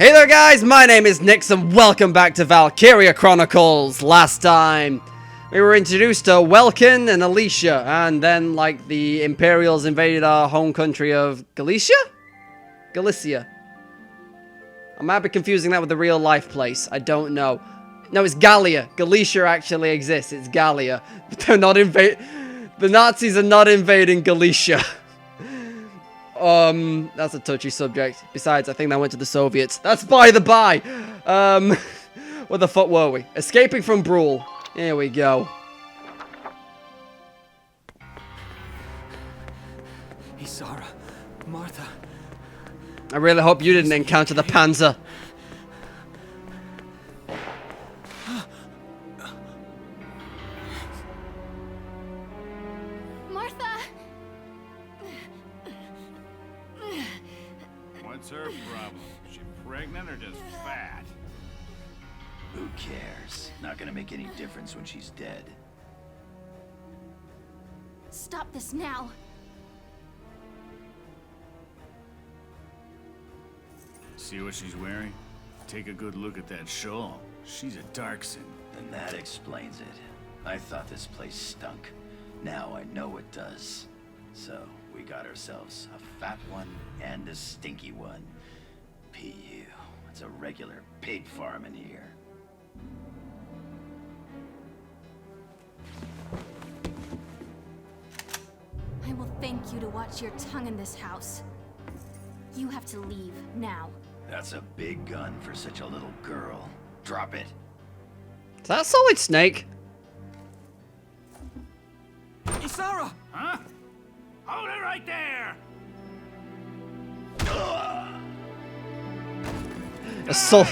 Hey there guys, my name is Nix and welcome back to Valkyria Chronicles. Last time, we were introduced to Welkin and Alicia, and then, like, the Imperials invaded our home country of Galicia? Galicia. I might be confusing that with the real life place. I don't know. No, it's Gallia. Galicia actually exists. It's Gallia. But they're not the Nazis are not invading Galicia. That's a touchy subject. Besides, I think that went to the Soviets. That's by the by. Where the fuck were we? Escaping from Brule. Here we go. Isara, Martha. I really hope you didn't encounter the Panzer. What's her problem? Is she pregnant or just fat? Who cares? Not gonna make any difference when she's dead. Stop this now. See what she's wearing? Take a good look at that shawl. She's a Darkson. Then that explains it. I thought this place stunk. Now I know it does. So, we got ourselves a fat one and a stinky one. P.U. It's a regular pig farm in here. I will thank you to watch your tongue in this house. You have to leave, now. That's a big gun for such a little girl. Drop it. Is that a Solid Snake? Isara! Huh? Hold it right there! Assault.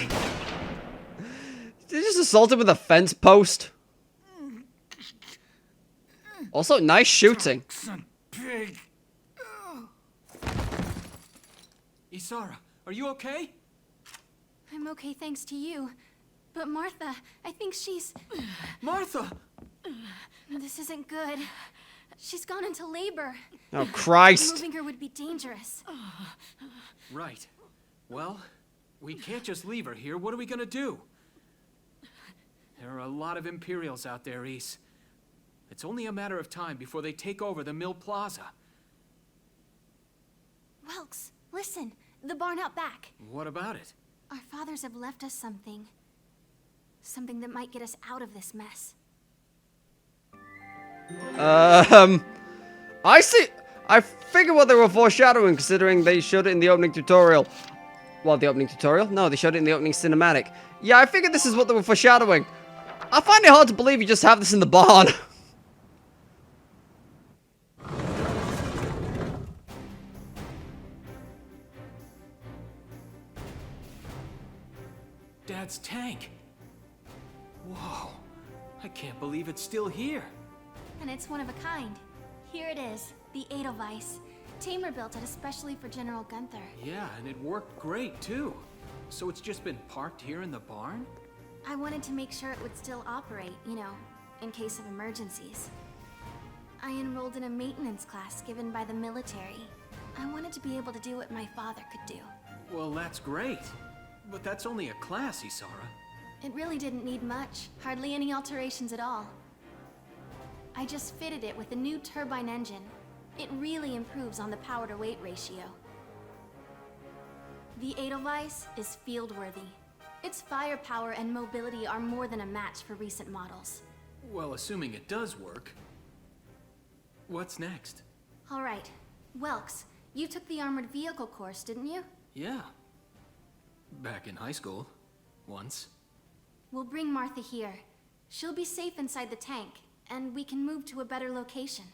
Did you just assault him with a fence post? Also, nice shooting. Son pig. Isara, are you okay? I'm okay thanks to you. But Martha, I think she's... Martha! This isn't good. She's gone into labor. Oh, Christ. Moving her would be dangerous. Right. Well, we can't just leave her here. What are we gonna do? There are a lot of Imperials out there, Ys. It's only a matter of time before they take over the Mill Plaza. Welks, listen. The barn out back. What about it? Our fathers have left us something. Something that might get us out of this mess. I see. I figured what they were foreshadowing, considering they showed it in the opening tutorial. Well, the opening tutorial? No, they showed it in the opening cinematic. Yeah, I figured this is what they were foreshadowing. I find it hard to believe you just have this in the barn. Dad's tank. Whoa. I can't believe it's still here. And it's one of a kind. Here it is, the Edelweiss. Tamer built it especially for General Gunther. Yeah, and it worked great, too. So it's just been parked here in the barn? I wanted to make sure it would still operate, you know, in case of emergencies. I enrolled in a maintenance class given by the military. I wanted to be able to do what my father could do. Well, that's great. But that's only a class, Isara. It really didn't need much, hardly any alterations at all. I just fitted it with a new turbine engine. It really improves on the power-to-weight ratio. The Edelweiss is field-worthy. Its firepower and mobility are more than a match for recent models. Well, assuming it does work. What's next? All right. Welks, you took the armored vehicle course, didn't you? Yeah. Back in high school. Once. We'll bring Martha here. She'll be safe inside the tank, and we can move to a better location.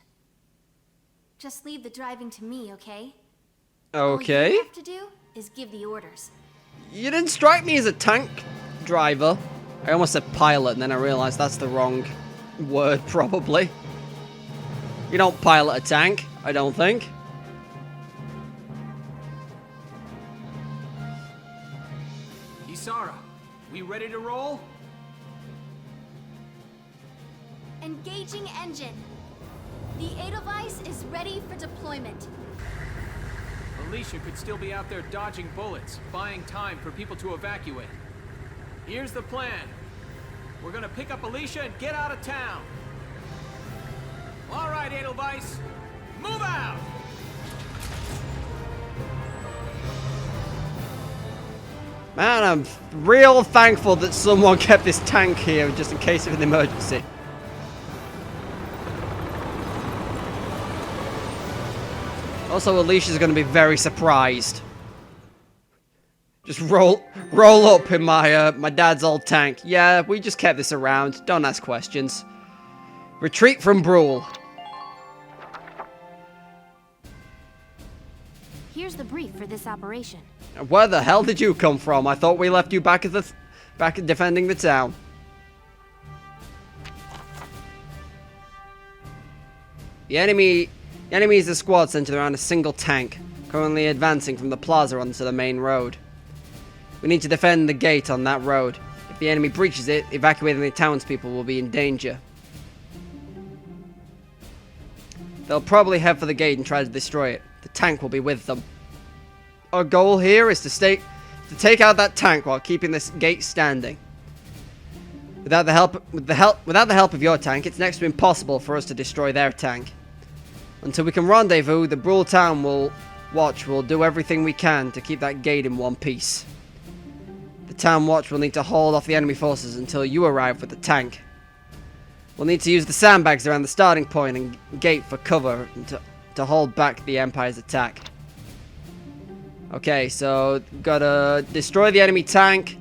Just leave the driving to me, okay? Okay. All you have to do is give the orders. You didn't strike me as a tank driver. I almost said pilot, and then I realized that's the wrong word, probably. You don't pilot a tank, I don't think. Isara, we ready to roll? Engaging engine. The Edelweiss is ready for deployment. Alicia could still be out there dodging bullets, buying time for people to evacuate. Here's the plan. We're gonna pick up Alicia and get out of town. All right, Edelweiss, move out! Man, I'm real thankful that someone kept this tank here just in case of an emergency. Also, Alicia's going to be very surprised. Just roll up in my my dad's old tank. Yeah, we just kept this around. Don't ask questions. Retreat from Brule. Here's the brief for this operation. Where the hell did you come from? I thought we left you back at defending the town. The enemy is a squad centered around a single tank, currently advancing from the plaza onto the main road. We need to defend the gate on that road. If the enemy breaches it, evacuating the townspeople will be in danger. They'll probably head for the gate and try to destroy it. The tank will be with them. Our goal here is to take out that tank while keeping this gate standing. Without the help of your tank, it's next to impossible for us to destroy their tank. Until we can rendezvous, the Brule Town will do everything we can to keep that gate in one piece. The Town Watch will need to hold off the enemy forces until you arrive with the tank. We'll need to use the sandbags around the starting point and gate for cover and to hold back the Empire's attack. Okay, so gotta destroy the enemy tank,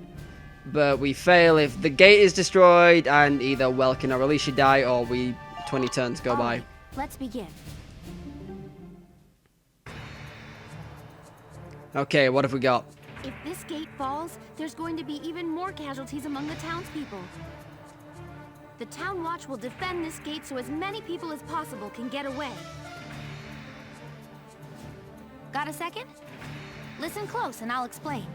but we fail if the gate is destroyed and either Welkin or Alicia die or 20 turns go by. Let's begin. Okay, what have we got? If this gate falls, there's going to be even more casualties among the townspeople. The Town Watch will defend this gate so as many people as possible can get away. Got a second? Listen close and I'll explain.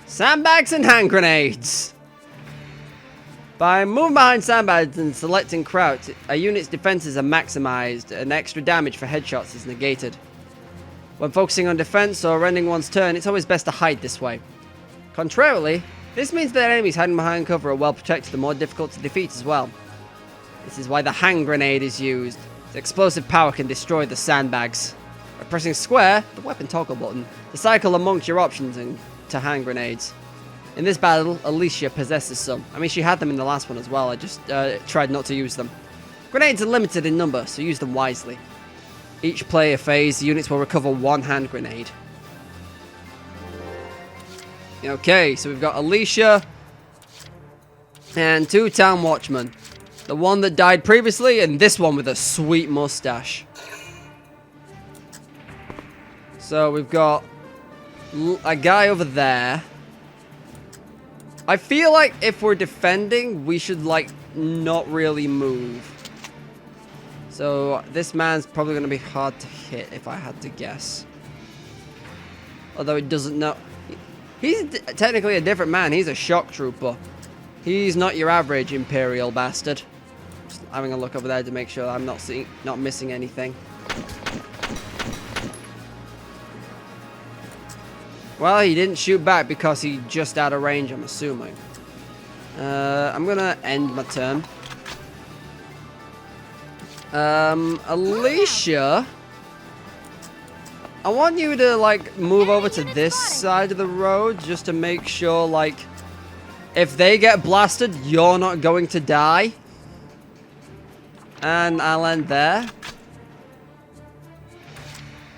Sandbags and hand grenades! By moving behind sandbags and selecting crouch, a unit's defenses are maximized and extra damage for headshots is negated. When focusing on defense or ending one's turn, it's always best to hide this way. Contrarily, this means that enemies hiding behind cover are well protected and more difficult to defeat as well. This is why the hand grenade is used. Its explosive power can destroy the sandbags. By pressing square, the weapon toggle button, to cycle amongst your options into hand grenades. In this battle, Alicia possesses some. I mean, she had them in the last one as well, I just tried not to use them. Grenades are limited in number, so use them wisely. Each player phase, the units will recover one hand grenade. Okay, so we've got Alicia and 2 town watchmen. The one that died previously and this one with a sweet mustache. So we've got a guy over there. I feel like if we're defending, we should like not really move. So this man's probably going to be hard to hit if I had to guess. Although it doesn't know. He's technically a different man. He's a shock trooper. He's not your average Imperial bastard. Just having a look over there to make sure I'm not missing anything. Well, he didn't shoot back because he just out of range, I'm assuming. I'm gonna end my turn. Alicia, I want you to like move over to this side of the road just to make sure like if they get blasted, you're not going to die. And I'll end there.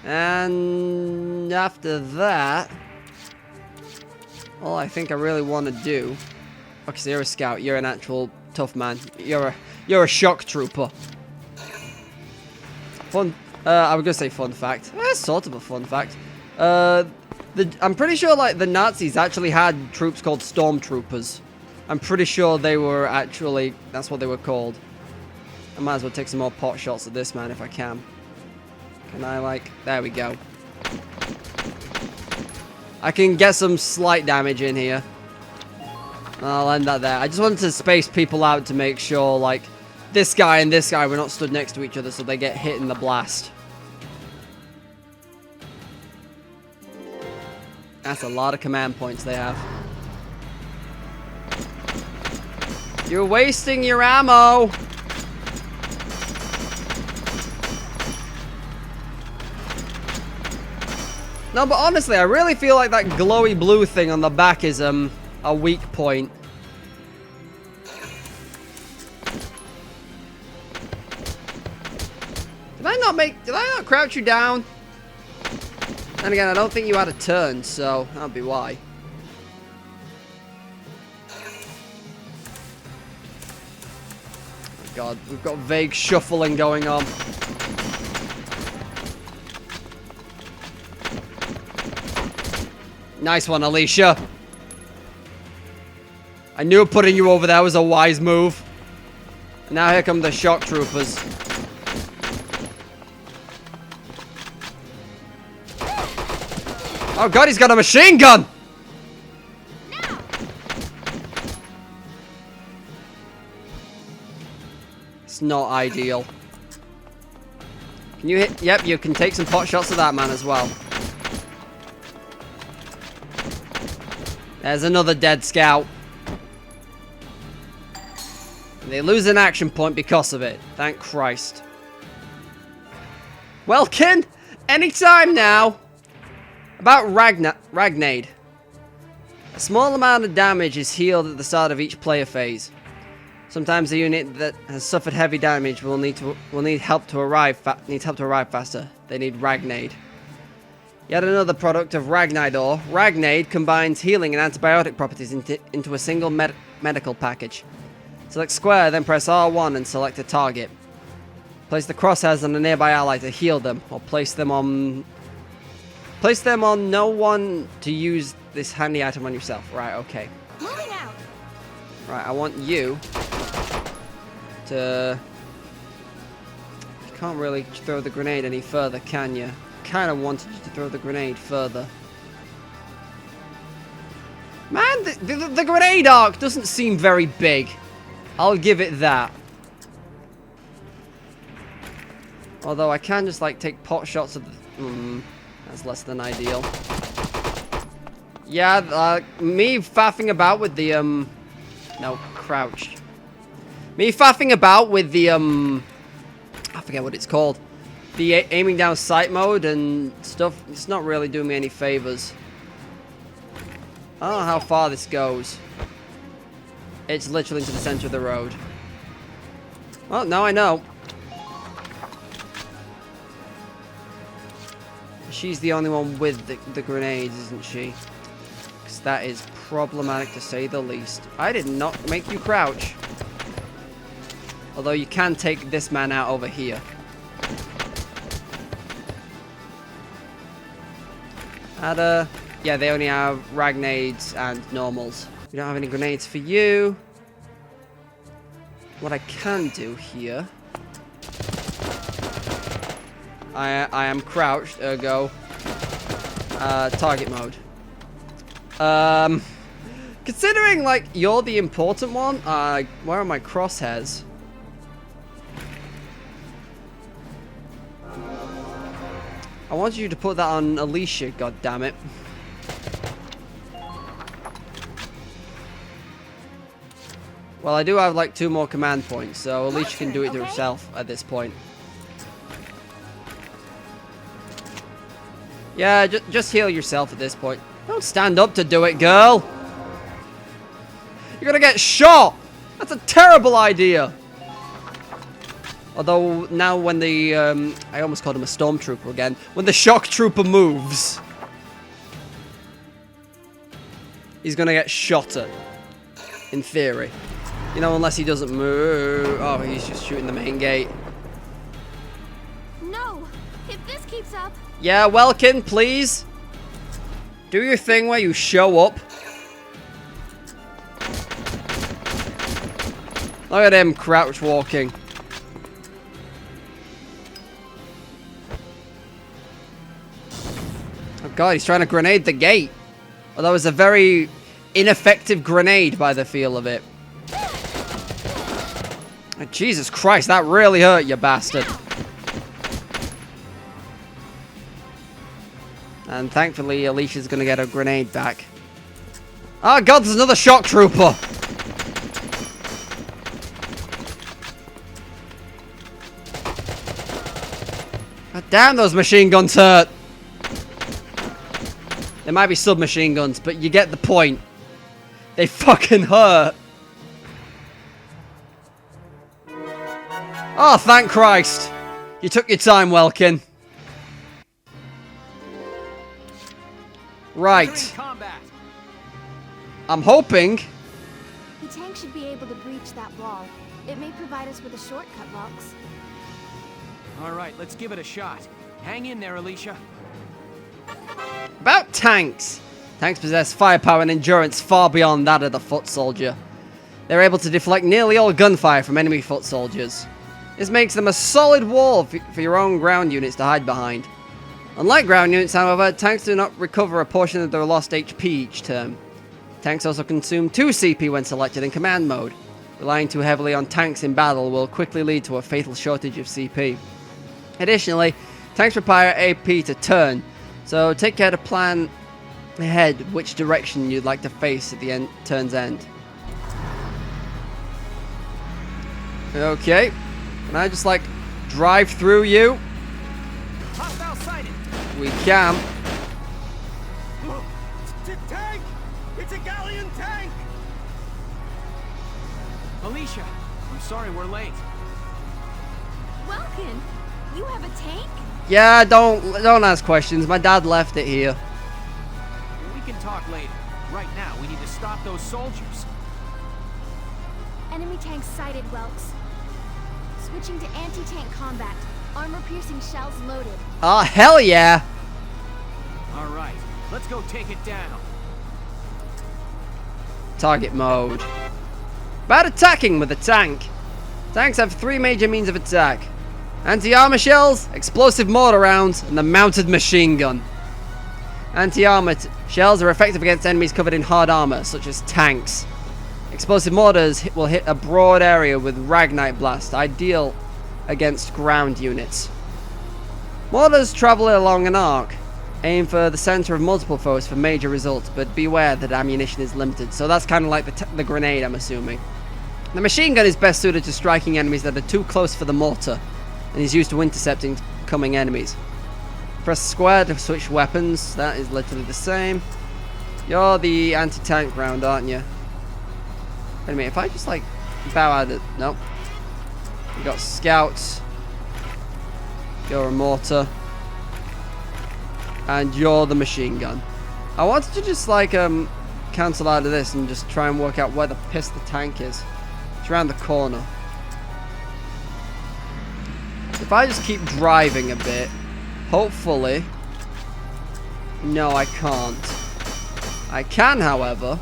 And after that, all I think I really want to do. Okay, so you're a scout. You're an actual tough man. You're a shock trooper. Fun. I was gonna say fun fact. Sort of a fun fact. I'm pretty sure like the Nazis actually had troops called stormtroopers. I'm pretty sure they were actually that's what they were called. I might as well take some more pot shots at this man if I can. Can I like? There we go. I can get some slight damage in here. I'll end that there. I just wanted to space people out to make sure like this guy and this guy were not stood next to each other so they get hit in the blast. That's a lot of command points they have. You're wasting your ammo. No, but honestly, I really feel like that glowy blue thing on the back is a weak point. Did I not crouch you down? And again, I don't think you had a turn, so that'd be why. Oh God, we've got vague shuffling going on. Nice one, Alicia. I knew putting you over there was a wise move. And now here come the shock troopers. Oh God, he's got a machine gun! Now. It's not ideal. Can you hit? Yep, you can take some pot shots of that man as well. There's another dead scout. They lose an action point because of it. Thank Christ. Welkin, anytime now. About Ragnade. A small amount of damage is healed at the start of each player phase. Sometimes a unit that has suffered heavy damage will need help to arrive faster. They need Ragnade. Yet another product of Ragnide ore. Ragnade combines healing and antibiotic properties into a single medical package. Select square, then press R1 and select a target. Place the crosshairs on a nearby ally to heal them, or place them on no one to use this handy item on yourself. Right, okay. Moving out. Right, I want you to... You can't really throw the grenade any further, can you? Kind of wanted you to throw the grenade further. Man, the grenade arc doesn't seem very big. I'll give it that. Although I can just like take pot shots of the... that's less than ideal. Yeah, me faffing about with the no, crouch. Me faffing about with the I forget what it's called. The aiming down sight mode and stuff, it's not really doing me any favors. I don't know how far this goes. It's literally into the center of the road. Well, now I know. She's the only one with the grenades, isn't she? Because that is problematic to say the least. I did not make you crouch. Although you can take this man out over here. And, yeah, they only have Ragnades and normals. We don't have any grenades for you. What I can do here... I am crouched, ergo, target mode. Considering, like, you're the important one, where are my crosshairs? I want you to put that on Alicia, goddammit. Well, I do have, like, 2 more command points, so Alicia can do it herself at this point. Yeah, just heal yourself at this point. Don't stand up to do it, girl. You're gonna get shot. That's a terrible idea. Although, now when the, I almost called him a stormtrooper again. When the shock trooper moves, he's gonna get shot at. In theory. You know, unless he doesn't move. Oh, he's just shooting the main gate. No! If this keeps up... Yeah, Welkin, please. Do your thing where you show up. Look at him crouch walking. Oh God, he's trying to grenade the gate. Well, that was a very ineffective grenade by the feel of it. Oh, Jesus Christ, that really hurt, you bastard. And thankfully, Alicia's gonna get her grenade back. Oh god, there's another shock trooper! God damn, those machine guns hurt! They might be submachine guns, but you get the point. They fucking hurt! Oh, thank Christ! You took your time, Welkin. Right. I'm hoping. The tank should be able to breach that wall. It may provide us with a shortcut, Valks. All right, let's give it a shot. Hang in there, Alicia. About tanks. Tanks possess firepower and endurance far beyond that of the foot soldier. They're able to deflect nearly all gunfire from enemy foot soldiers. This makes them a solid wall for your own ground units to hide behind. Unlike ground units, however, tanks do not recover a portion of their lost HP each turn. Tanks also consume 2 CP when selected in command mode. Relying too heavily on tanks in battle will quickly lead to a fatal shortage of CP. Additionally, tanks require AP to turn, so take care to plan ahead which direction you'd like to face at the turn's end. Okay, can I just like drive through you? Hostile sighted. We can. It's a tank! It's a galleon tank! Alicia, I'm sorry we're late. Welkin, you have a tank? Yeah, don't ask questions. My dad left it here. We can talk later. Right now, we need to stop those soldiers. Enemy tank sighted, Welks. Switching to anti-tank combat. Armor-piercing shells loaded. Oh, hell yeah! All right, let's go take it down. Target mode. About attacking with a tank. Tanks have 3 major means of attack. Anti-armor shells, explosive mortar rounds, and the mounted machine gun. Anti-armor shells are effective against enemies covered in hard armor, such as tanks. Explosive mortars will hit a broad area with Ragnite Blast, ideal against ground units. Mortars travel along an arc. Aim for the center of multiple foes for major results, but beware that ammunition is limited. So that's kind of like the grenade, I'm assuming. The machine gun is best suited to striking enemies that are too close for the mortar, and is used to intercepting coming enemies. Press square to switch weapons. That is literally the same. You're the anti-tank round, aren't you? Wait a minute, if I just like bow out of... Nope. We got scouts. You're a mortar. And you're the machine gun. I wanted to just like cancel out of this and just try and work out where the piss the tank is. It's around the corner. If I just keep driving a bit, hopefully... No, I can't. I can, however.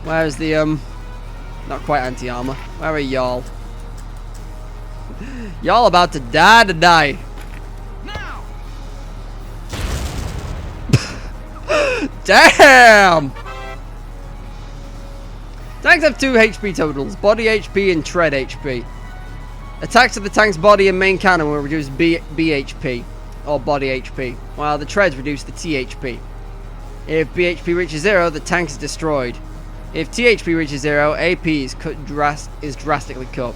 Where's the, not quite anti-armor. Where are y'all? Y'all about to die today. Now! Damn! Tanks have 2 HP totals, body HP and tread HP. Attacks to the tank's body and main cannon will reduce BHP, or body HP, while the treads reduce the THP. If BHP reaches 0, the tank is destroyed. If THP reaches 0, AP is drastically cut.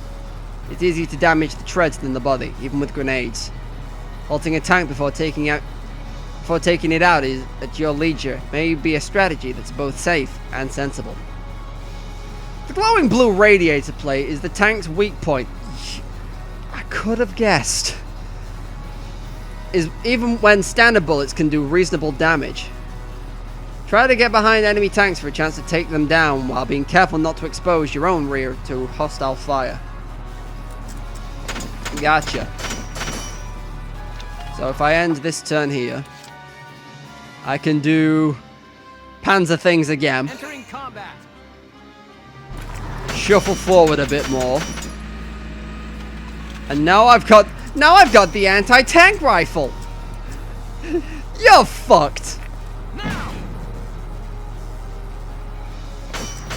It's easier to damage the treads than the body, even with grenades. Halting a tank before taking it out is at your leisure may be a strategy that's both safe and sensible. The glowing blue radiator plate is the tank's weak point. I could have guessed. Even when standard bullets can do reasonable damage. Try to get behind enemy tanks for a chance to take them down while being careful not to expose your own rear to hostile fire. Gotcha. So if I end this turn here, I can do Panzer things again. Entering combat. Shuffle forward a bit more. And now I've got the anti-tank rifle. You're fucked. Now!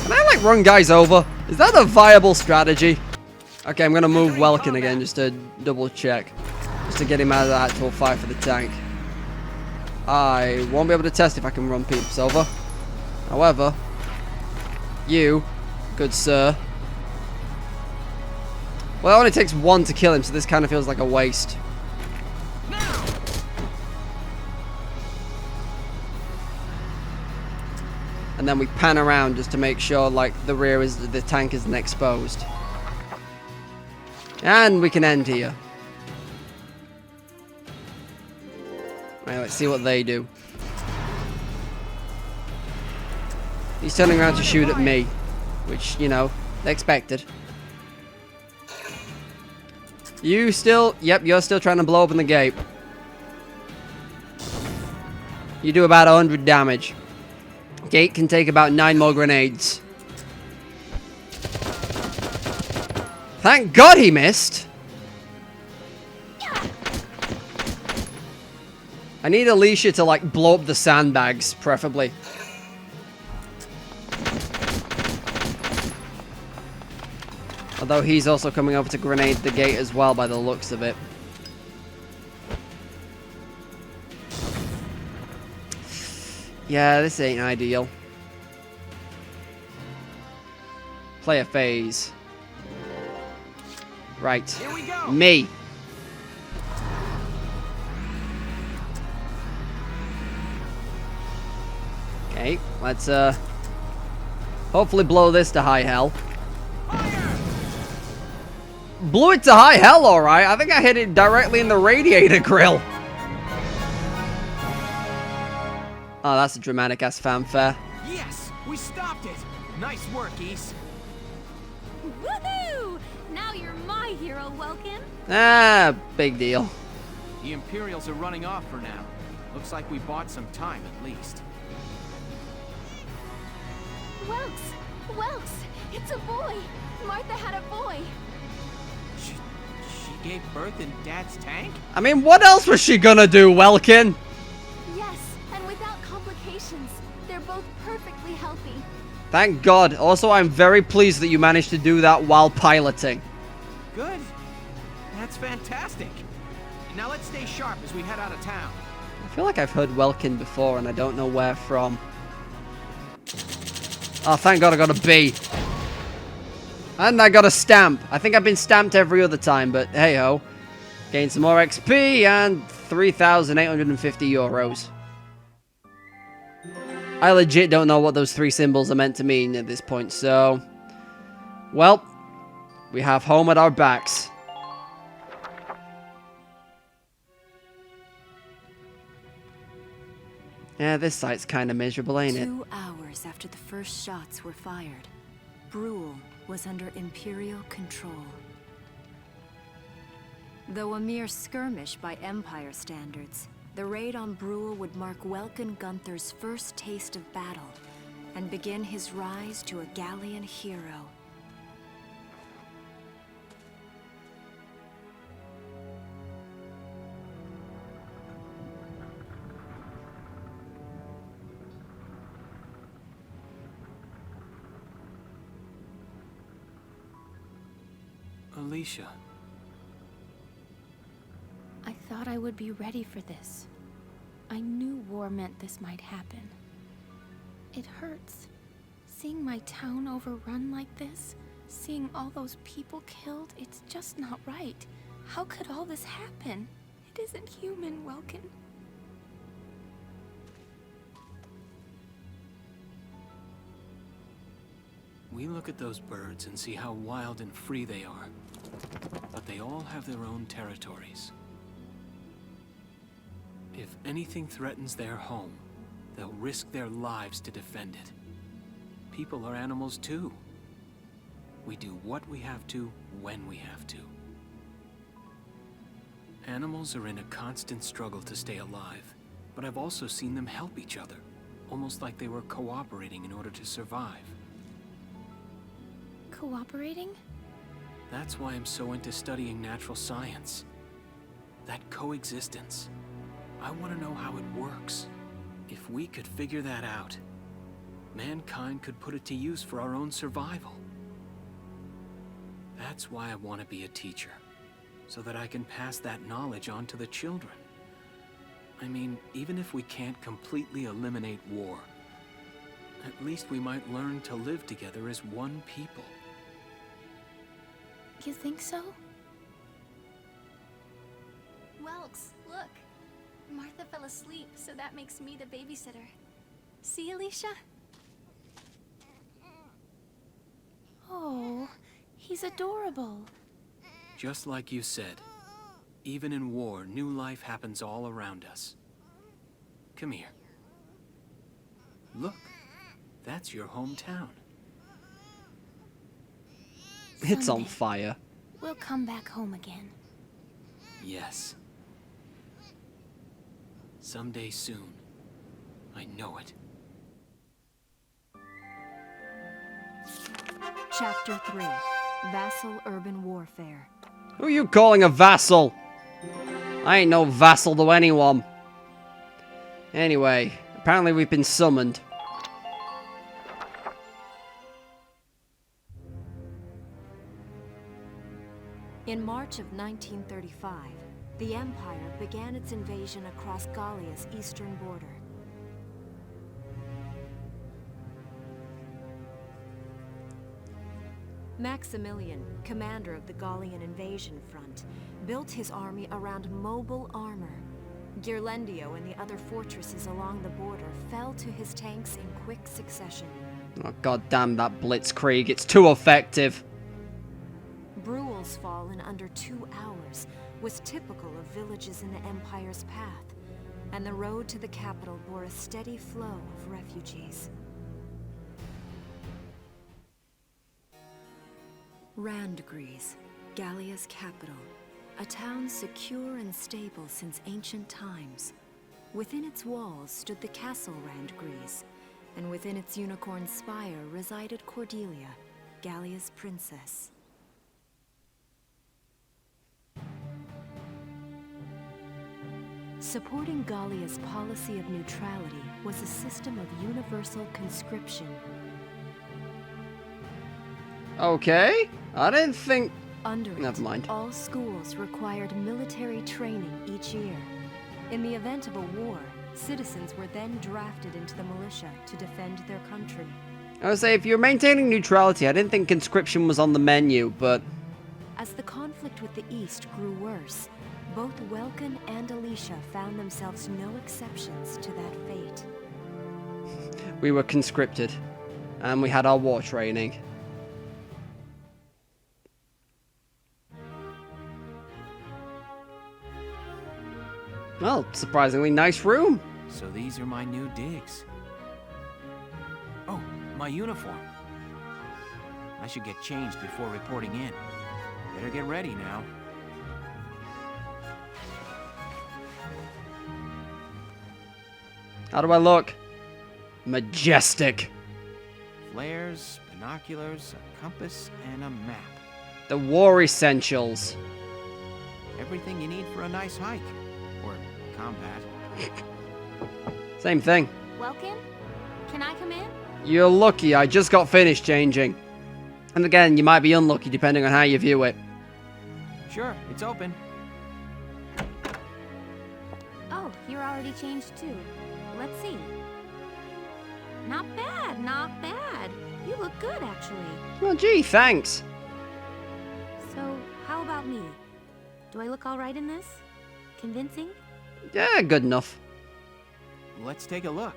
Can I like run guys over? Is that a viable strategy? Okay, I'm gonna move Welkin again just to double check. Just to get him out of the actual fight for the tank. I won't be able to test if I can run peeps over. However, you, good sir. Well, it only takes one to kill him, so this kind of feels like a waste. And then we pan around just to make sure, like, the tank isn't exposed. And we can end here. Right, let's see what they do. He's turning around to shoot at me, which, you know, expected. You still... Yep, you're still trying to blow open the gate. You do about 100 damage. Gate can take about 9 more grenades. Thank God he missed. I need Alicia to, like, blow up the sandbags, preferably. Although he's also coming over to grenade the gate as well, by the looks of it. Yeah, this ain't ideal. Player phase. Right. Here we go. Me. Okay, let's hopefully blow this to high hell. Blew it to high hell, alright. I think I hit it directly in the radiator grill. Oh, that's a dramatic ass fanfare. Yes, we stopped it. Nice work, East. Woohoo! Now you're my hero, Welkin. Ah, big deal. The Imperials are running off for now. Looks like we bought some time at least. Welks, it's a boy. Martha had a boy. She gave birth in Dad's tank? I mean, what else was she gonna do, Welkin? Yes, and without complications. They're both perfectly healthy. Thank God. Also, I'm very pleased that you managed to do that while piloting. Good. That's fantastic. Now let's stay sharp as we head out of town. I feel like I've heard Welkin before, and I don't know where from. Oh, thank God I got a B. And I got a stamp. I think I've been stamped every other time, but hey-ho. Gain some more XP and 3,850 euros. I legit don't know what those 3 symbols are meant to mean at this point, so... Well, we have home at our backs. Yeah, this site's kind of miserable, ain't it? 2 hours after the first shots were fired, Brule was under Imperial control. Though a mere skirmish by Empire standards, the raid on Brule would mark Welkin Gunther's first taste of battle and begin his rise to a Gallian hero. Alicia. I thought I would be ready for this. I knew war meant this might happen. It hurts. Seeing my town overrun like this, seeing all those people killed, it's just not right. How could all this happen? It isn't human, Welkin. We look at those birds and see how wild and free they are. But they all have their own territories. If anything threatens their home, they'll risk their lives to defend it. People are animals too. We do what we have to, when we have to. Animals are in a constant struggle to stay alive, but I've also seen them help each other, almost like they were cooperating in order to survive. Cooperating? That's why I'm so into studying natural science. That coexistence. I want to know how it works. If we could figure that out, mankind could put it to use for our own survival. That's why I want to be a teacher, so that I can pass that knowledge on to the children. I mean, even if we can't completely eliminate war, at least we might learn to live together as one people. You think so? Welks, look. Martha fell asleep, so that makes me the babysitter. See, Alicia? Oh, he's adorable. Just like you said, even in war, new life happens all around us. Come here. Look, that's your hometown. It's on Someday, fire. we'll come back home again. Yes. Someday soon. I know it. Chapter 3. Vassal Urban Warfare. Who are you calling a vassal? I ain't no vassal to anyone. Anyway, apparently we've been summoned. In March of 1935, the Empire began its invasion across Gallia's eastern border. Maximilian, commander of the Gallian invasion front, built his army around mobile armor. Ghirlandaio and the other fortresses along the border fell to his tanks in quick succession. Oh god damn that blitzkrieg, it's too effective. Bruhl's fall in under 2 hours was typical of villages in the Empire's path, and the road to the capital bore a steady flow of refugees. Randgries, Gallia's capital, a town secure and stable since ancient times. Within its walls stood the castle Randgries, and within its unicorn spire resided Cordelia, Gallia's princess. Supporting Gallia's policy of neutrality was a system of universal conscription. Okay, I didn't think... Under Never it, mind. all schools required military training each year. In the event of a war, citizens were then drafted into the militia to defend their country. I would say, if you're maintaining neutrality, I didn't think conscription was on the menu, but... As the conflict with the East grew worse, both Welkin and Alicia found themselves no exceptions to that fate. we were conscripted. And we had our war training. Well, surprisingly nice room. So these are my new digs. Oh, my uniform. I should get changed before reporting in. Better get ready now. How do I look? Majestic. Flares, binoculars, a compass, and a map. The war essentials. Everything you need for a nice hike. Or combat. Same thing. Welkin? Can I come in? You're lucky, I just got finished changing. And again, you might be unlucky depending on how you view it. Sure, it's open. Oh, you're already changed too. Let's see. Not bad, not bad. You look good, actually. Well, gee, thanks. So, how about me? Do I look all right in this? Convincing? Yeah, good enough. Let's take a look.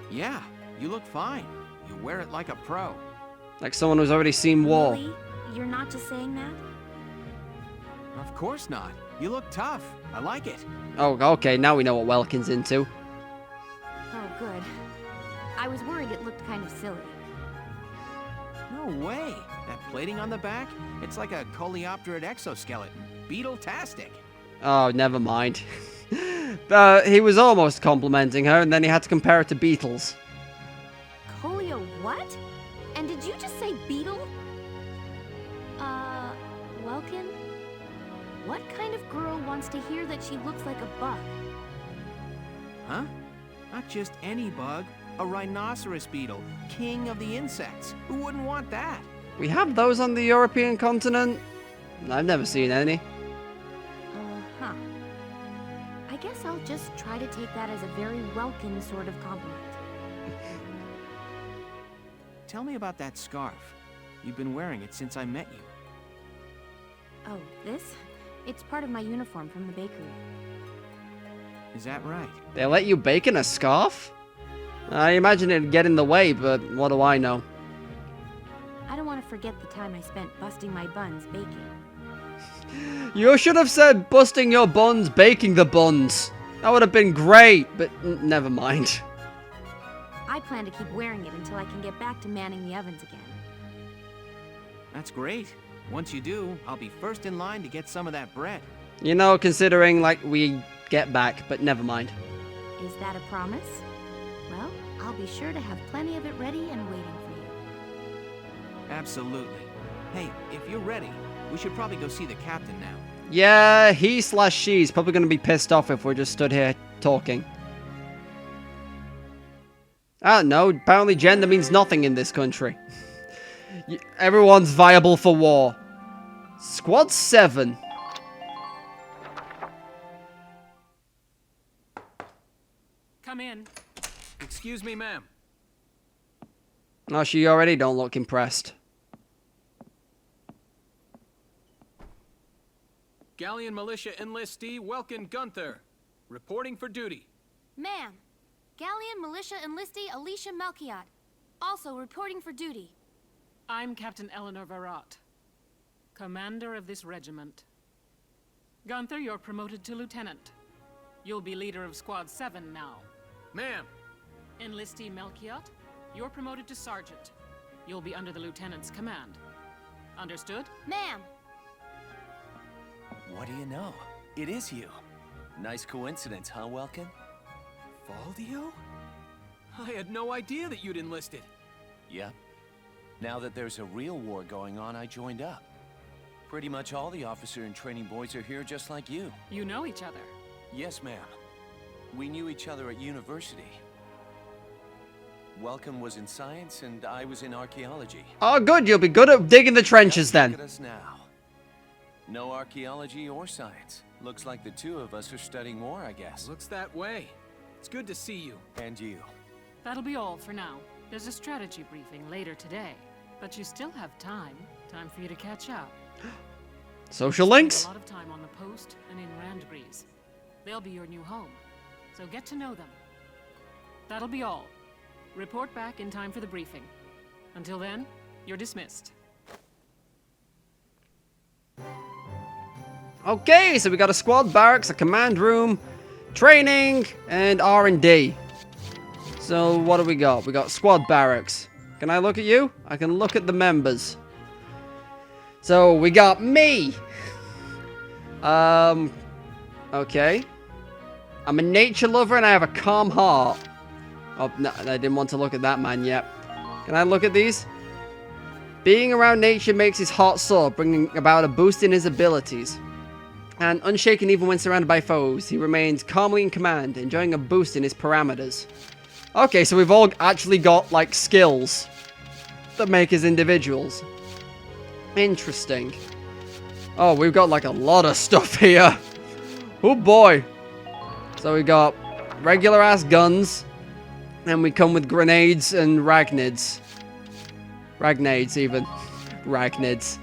Yeah, you look fine. You wear it like a pro. Like someone who's already seen war. Really? You're not just saying that? Of course not. You look tough. I like it. Oh, okay, now we know what Welkin's into. Oh, good. I was worried it looked kind of silly. No way. That plating on the back? It's like a coleopterate exoskeleton. Beetle-tastic. Oh, never mind. He was almost complimenting her, and then he had to compare it to beetles. Colio what? And did you just say beetle? Welkin? What kind of girl wants to hear that she looks like a bug? Huh? Not just any bug. A rhinoceros beetle. King of the insects. Who wouldn't want that? We have those on the European continent? I've never seen any. Huh. guess I'll just try to take that as a very welcome sort of compliment. Tell me about that scarf. You've been wearing it since I met you. Oh, this? It's part of my uniform from the bakery. Is that right? They let you bake in a scarf? I imagine it'd get in the way, but what do I know? I don't want to forget the time I spent busting my buns baking. You should have said busting your buns, baking the buns. That would have been great, but never mind. I plan to keep wearing it until I can get back to manning the ovens again. That's great. Once you do, I'll be first in line to get some of that bread. You know, considering, like, we get back, but never mind. Is that a promise? Well, I'll be sure to have plenty of it ready and waiting for you. Absolutely. Hey, if you're ready, we should probably go see the captain now. Yeah, he/she's probably going to be pissed off if we're just stood here talking. Ah, no, apparently gender means nothing in this country. Everyone's viable for war. Squad 7. Come in. Excuse me, ma'am. Oh, she already don't look impressed. Galleon Militia Enlistee Welkin Gunther, reporting for duty. Ma'am, Galleon Militia Enlistee Alicia Melchiot, also reporting for duty. I'm Captain Eleanor Varrot, commander of this regiment. Gunther, you're promoted to lieutenant. You'll be leader of Squad 7 now. Ma'am. Enlistee Melchiot, you're promoted to sergeant. You'll be under the lieutenant's command. Understood? Ma'am! What do you know? It is you. Nice coincidence, huh, Welkin? Valdio? I had no idea that you'd enlisted. Yep. Now that there's a real war going on, I joined up. Pretty much all the officer and training boys are here just like you. You know each other? Yes, ma'am. We knew each other at university. Welcome was in science, and I was in archaeology. Oh, good. You'll be good at digging the trenches then. Look at us now. No archaeology or science. Looks like the two of us are studying war, I guess. Looks that way. It's good to see you. And you. That'll be all for now. There's a strategy briefing later today, but you still have time. Time for you to catch up. Social links? A lot of time on the post and in Randgrease. They'll be your new home, so get to know them. That'll be all. Report back in time for the briefing. Until then, you're dismissed. Okay, so we got a squad barracks, a command room, training, and R&D. So what do we got? We got squad barracks. Can I look at you? I can look at the members. So we got me. Okay. I'm a nature lover and I have a calm heart. Oh, no, I didn't want to look at that man yet. Can I look at these? Being around nature makes his heart soar, bringing about a boost in his abilities. And unshaken even when surrounded by foes, he remains calmly in command, enjoying a boost in his parameters. Okay, so we've all actually got, like, skills that make us individuals. Interesting. Oh, we've got, like, a lot of stuff here. Oh, boy. So we got regular-ass guns, and we come with grenades and ragnids. Ragnades, even. Ragnids.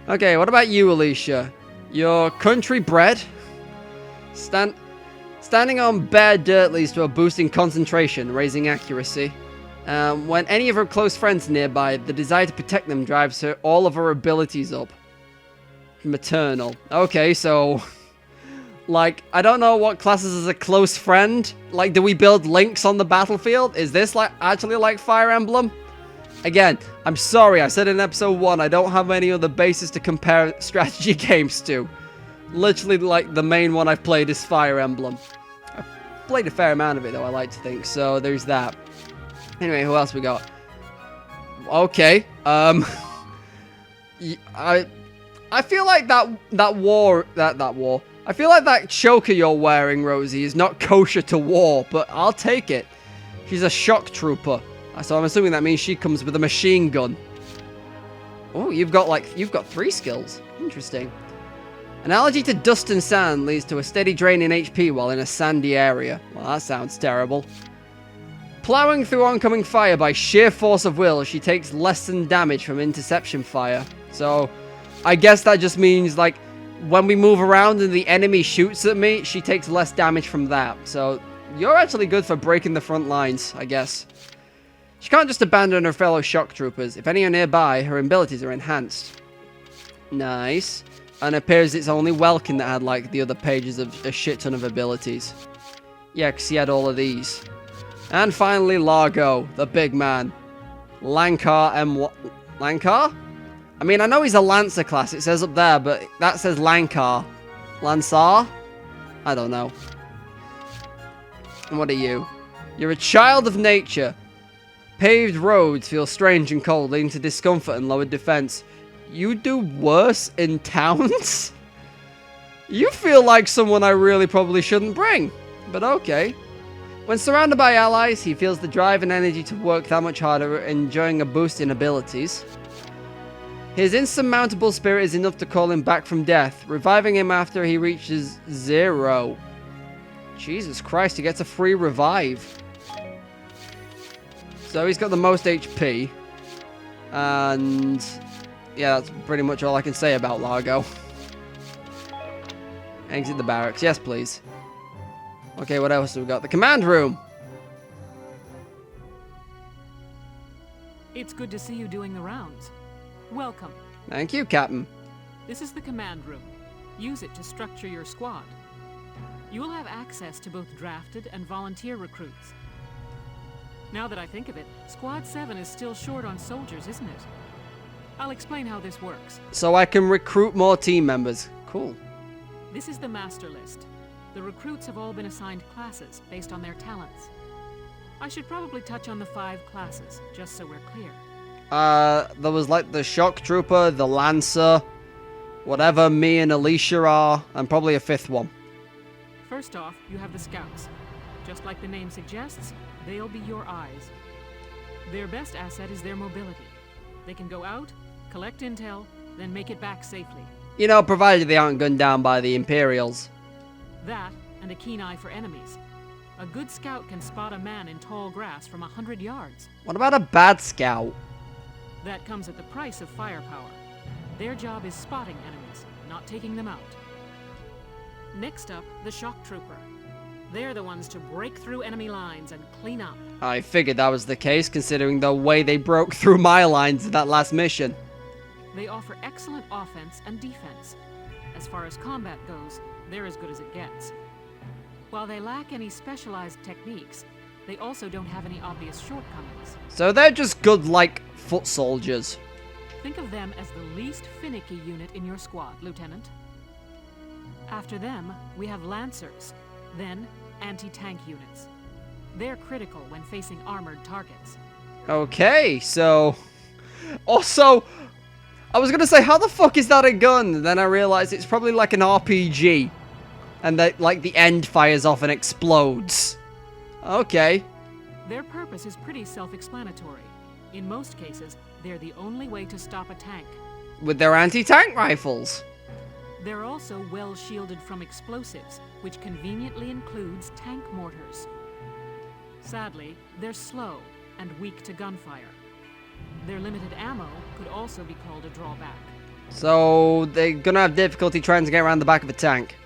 Okay, what about you, Alicia? You're country bred. Standing on bare dirt leads to a boost in concentration, raising accuracy. When any of her close friends are nearby, the desire to protect them drives all of her abilities up. Maternal. Okay, so... Like, I don't know what classes as a close friend. Like, do we build links on the battlefield? Is this, like, actually like Fire Emblem? Again, I'm sorry, I said in episode 1, I don't have any other basis to compare strategy games to. Literally, like, the main one I've played is Fire Emblem. I've played a fair amount of it, though, I like to think, so there's that. Anyway, who else we got? Okay, I feel like that war, I feel like that choker you're wearing, Rosie, is not kosher to war, but I'll take it. She's a shock trooper. So I'm assuming that means she comes with a machine gun. Oh, you've got 3 skills. Interesting. An allergy to dust and sand leads to a steady drain in HP while in a sandy area. Well, that sounds terrible. Plowing through oncoming fire by sheer force of will, she takes less than damage from interception fire. So, I guess that just means, like, when we move around and the enemy shoots at me, she takes less damage from that. So, you're actually good for breaking the front lines, I guess. She can't just abandon her fellow shock troopers. If any are nearby, her abilities are enhanced. Nice. And it appears it's only Welkin that had, like, the other pages of a shit ton of abilities. Yeah, because he had all of these. And finally, Largo, the big man. Lankar M... Lankar? I mean, I know he's a Lancer class, it says up there, but that says Lankar. Lansar? I don't know. And what are you? You're a child of nature. Paved roads feel strange and cold, leading to discomfort and lowered defense. You do worse in towns? You feel like someone I really probably shouldn't bring, but okay. When surrounded by allies, he feels the drive and energy to work that much harder, enjoying a boost in abilities. His insurmountable spirit is enough to call him back from death, reviving him after he reaches 0. Jesus Christ, he gets a free revive. So he's got the most HP. And yeah, that's pretty much all I can say about Largo. Exit the barracks. Yes, please. Okay, what else have we got? The command room. It's good to see you doing the rounds. Welcome. Thank you, Captain. This is the command room. Use it to structure your squad. You will have access to both drafted and volunteer recruits. Now that I think of it, Squad 7 is still short on soldiers, isn't it? I'll explain how this works. So I can recruit more team members. Cool. This is the master list. The recruits have all been assigned classes based on their talents. I should probably touch on the 5 classes, just so we're clear. There was like the Shock Trooper, the Lancer, whatever me and Alicia are, and probably a 5th one. First off, you have the Scouts. Just like the name suggests, they'll be your eyes. Their best asset is their mobility. They can go out, collect intel, then make it back safely. You know, provided they aren't gunned down by the Imperials. That, and a keen eye for enemies. A good scout can spot a man in tall grass from 100 yards. What about a bad scout? That comes at the price of firepower. Their job is spotting enemies, not taking them out. Next up, the Shock Trooper. They're the ones to break through enemy lines and clean up. I figured that was the case, considering the way they broke through my lines in that last mission. They offer excellent offense and defense. As far as combat goes, they're as good as it gets. While they lack any specialized techniques, they also don't have any obvious shortcomings. So they're just good, like, foot soldiers. Think of them as the least finicky unit in your squad, Lieutenant. After them, we have Lancers, then anti-tank units. They're critical when facing armored targets. Okay, so... Also, I was gonna say, how the fuck is that a gun? And then I realized it's probably like an RPG. And that, like, the end fires off and explodes. Okay. Their purpose is pretty self-explanatory. In most cases, they're the only way to stop a tank. With their anti-tank rifles. They're also well shielded from explosives, which conveniently includes tank mortars. Sadly, they're slow and weak to gunfire. Their limited ammo could also be called a drawback. So they're gonna have difficulty trying to get around the back of a tank.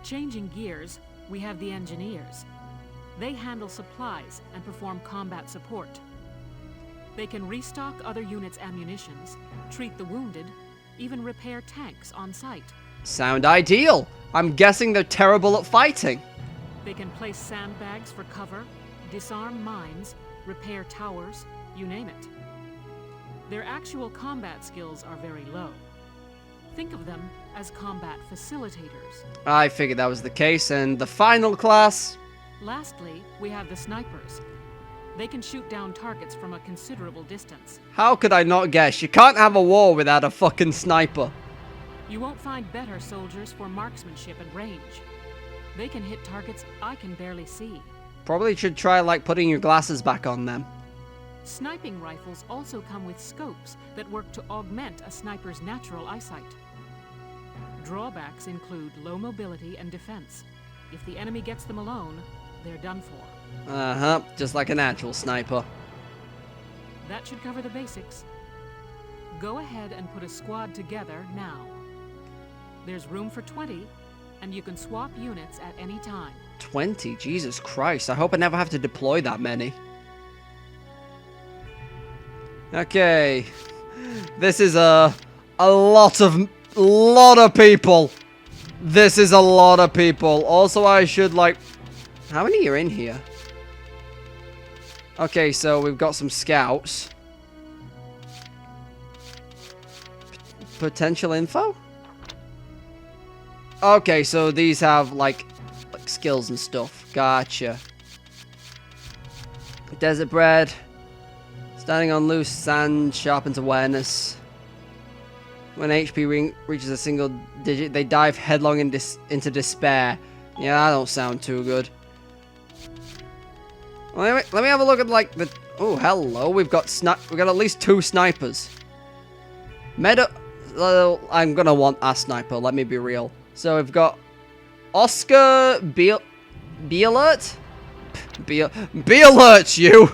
Changing gears, we have the Engineers. They handle supplies and perform combat support. They can restock other units' ammunitions, treat the wounded, even repair tanks on site. Sound ideal. I'm guessing they're terrible at fighting. They can place sandbags for cover, disarm mines, repair towers, you name it. Their actual combat skills are very low. Think of them as combat facilitators. I figured that was the case, and the final class... Lastly, we have the Snipers. They can shoot down targets from a considerable distance. How could I not guess? You can't have a war without a fucking sniper. You won't find better soldiers for marksmanship and range. They can hit targets I can barely see. Probably should try, like, putting your glasses back on them. Sniping rifles also come with scopes that work to augment a sniper's natural eyesight. Drawbacks include low mobility and defense. If the enemy gets them alone, they're done for. Uh-huh, just like an actual sniper. That should cover the basics. Go ahead and put a squad together now. There's room for 20, and you can swap units at any time. 20? Jesus Christ, I hope I never have to deploy that many. Okay. This is a lot of people. This is a lot of people. Also, I should, like... How many are in here? Okay, so we've got some scouts. Potential info? Okay, so these have, like skills and stuff. Gotcha. Desert bread. Standing on loose sand sharpens awareness. When HP reaches a single digit, they dive headlong into despair. Yeah, that don't sound too good. Well, let me have a look at like the. Oh, hello. We've got at least 2 snipers. I'm gonna want a sniper. Let me be real. So we've got Oscar Bielert. Bielert, you.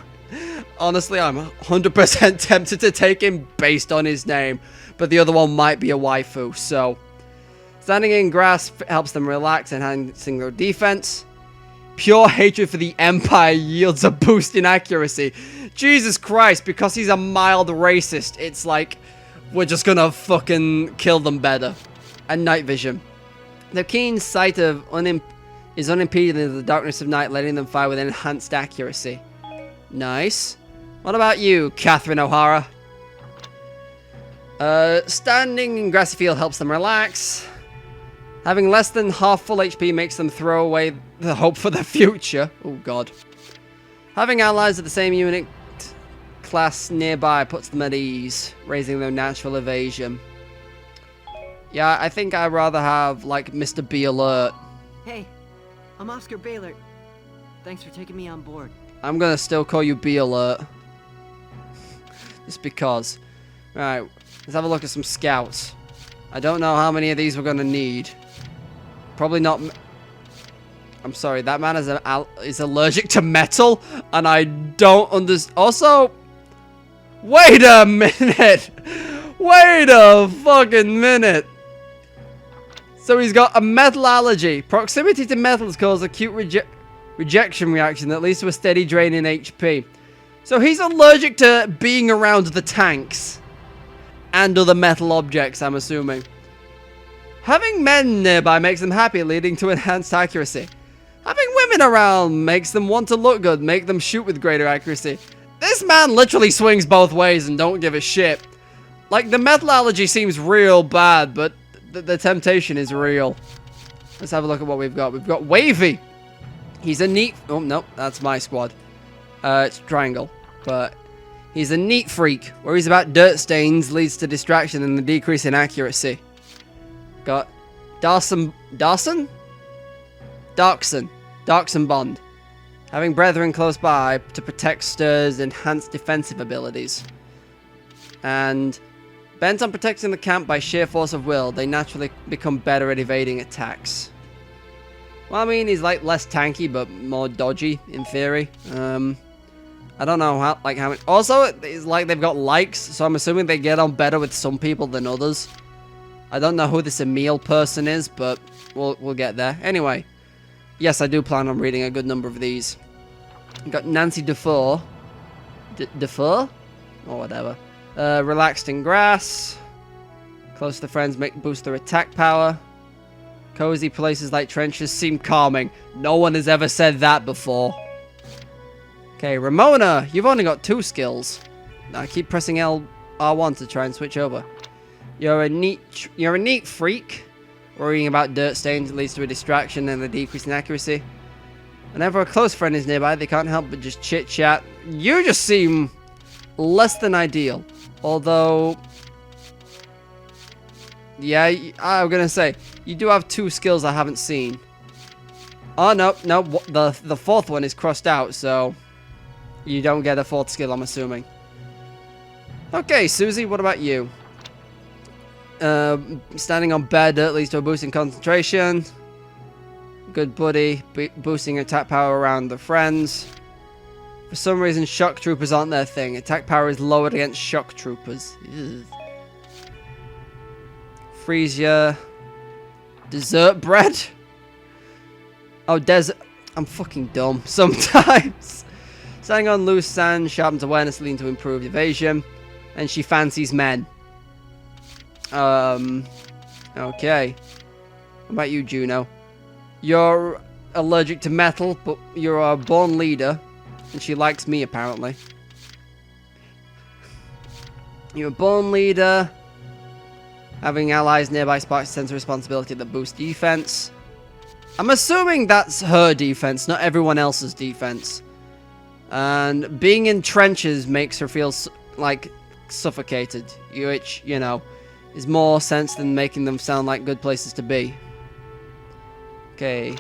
Honestly, I'm 100% tempted to take him based on his name, but the other one might be a waifu, so... Standing in grass helps them relax, enhancing their defense. Pure hatred for the Empire yields a boost in accuracy. Jesus Christ, because he's a mild racist, it's like, we're just gonna fucking kill them better. And night vision. Their keen sight is unimpeded in the darkness of night, letting them fire with enhanced accuracy. Nice. What about you, Catherine O'Hara? Standing in grassy field helps them relax. Having less than half full HP makes them throw away the hope for the future. Oh god. Having allies of the same unit class nearby puts them at ease, raising their natural evasion. Yeah, I think I'd rather have, like, Mr. B Alert. Hey, I'm Oscar Baylor. Thanks for taking me on board. I'm gonna still call you B Alert. Just because. Alright, let's have a look at some scouts. I don't know how many of these we're gonna need. Probably not... I'm sorry, that man is allergic to metal, and I don't understand... Also... Wait a minute! Wait a fucking minute! So he's got a metal allergy. Proximity to metals causes acute rejection reaction that leads to a steady drain in HP. So he's allergic to being around the tanks. And other metal objects, I'm assuming. Having men nearby makes them happy, leading to enhanced accuracy. Having women around makes them want to look good, make them shoot with greater accuracy. This man literally swings both ways and don't give a shit. Like, the metal allergy seems real bad, but the temptation is real. Let's have a look at what we've got. We've got Wavy. He's a neat... Oh, no, that's my squad. It's Triangle. But he's a neat freak. Worries about dirt stains leads to distraction and the decrease in accuracy. Got Darkson Bond. Having brethren close by to protect stirs enhanced defensive abilities. And bent on protecting the camp by sheer force of will, they naturally become better at evading attacks. Well, I mean, he's like less tanky, but more dodgy in theory. I don't know how many. Also, it's like they've got likes, so I'm assuming they get on better with some people than others. I don't know who this Emil person is, but we'll get there. Anyway, yes, I do plan on reading a good number of these. We've got Nancy Dufour. Dufour? Or whatever. Relaxed in grass. Close to friends boost their attack power. Cozy places like trenches seem calming. No one has ever said that before. Okay, Ramona, you've only got 2 skills. I keep pressing R1 to try and switch over. You're a neat freak. Worrying about dirt stains leads to a distraction and a decrease in accuracy. Whenever a close friend is nearby, they can't help but just chit-chat. You just seem less than ideal. Although... Yeah, I'm gonna say, you do have 2 skills I haven't seen. Oh, no, the 4th one is crossed out, so... You don't get a 4th skill, I'm assuming. Okay, Susie, what about you? Standing on bare dirt leads to a boost in concentration. Good buddy. Boosting attack power around the friends. For some reason, shock troopers aren't their thing. Attack power is lowered against shock troopers. Ugh. Freesia. Dessert bread? Oh, desert. I'm fucking dumb sometimes. Standing on loose sand sharpens awareness, leading to improved evasion. And she fancies men. Okay. What about you, Juno? You're allergic to metal, but you're a born leader. And she likes me, apparently. You're a born leader. Having allies nearby sparks a sense of responsibility that boosts defense. I'm assuming that's her defense, not everyone else's defense. And being in trenches makes her feel like suffocated, which, you know, is more sense than making them sound like good places to be. Okay.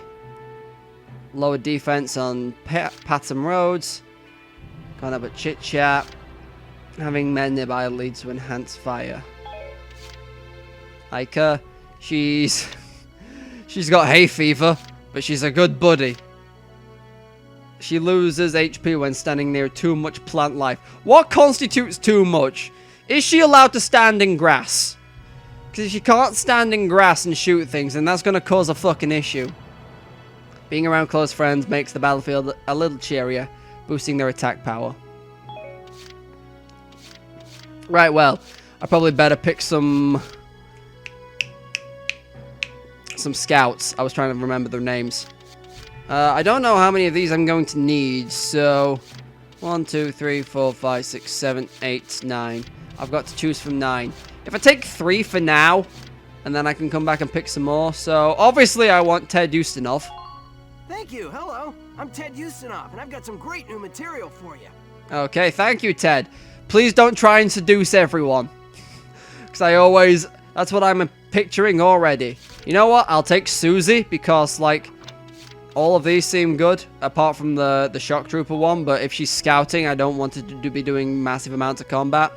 Lower defense on paths and roads. Can't have a chit chat. Having men nearby leads to enhanced fire. Ica, she's got hay fever, but she's a good buddy. She loses HP when standing near too much plant life. What constitutes too much? Is she allowed to stand in grass? Because if she can't stand in grass and shoot things, then that's going to cause a fucking issue. Being around close friends makes the battlefield a little cheerier, boosting their attack power. Right, well, I probably better pick some scouts. I was trying to remember their names. I don't know how many of these I'm going to need, so 1, 2, 3, 4, 5, 6, 7, 8, 9. I've got to choose from 9. If I take 3 for now, and then I can come back and pick some more. So obviously I want Ted Ustinov. Thank you. Hello. I'm Ted Ustinov, and I've got some great new material for you. Okay, thank you, Ted. Please don't try and seduce everyone. Because that's what I'm picturing already. You know what? I'll take Susie, because, like, all of these seem good, apart from the shock trooper one, but if she's scouting, I don't want her to be doing massive amounts of combat.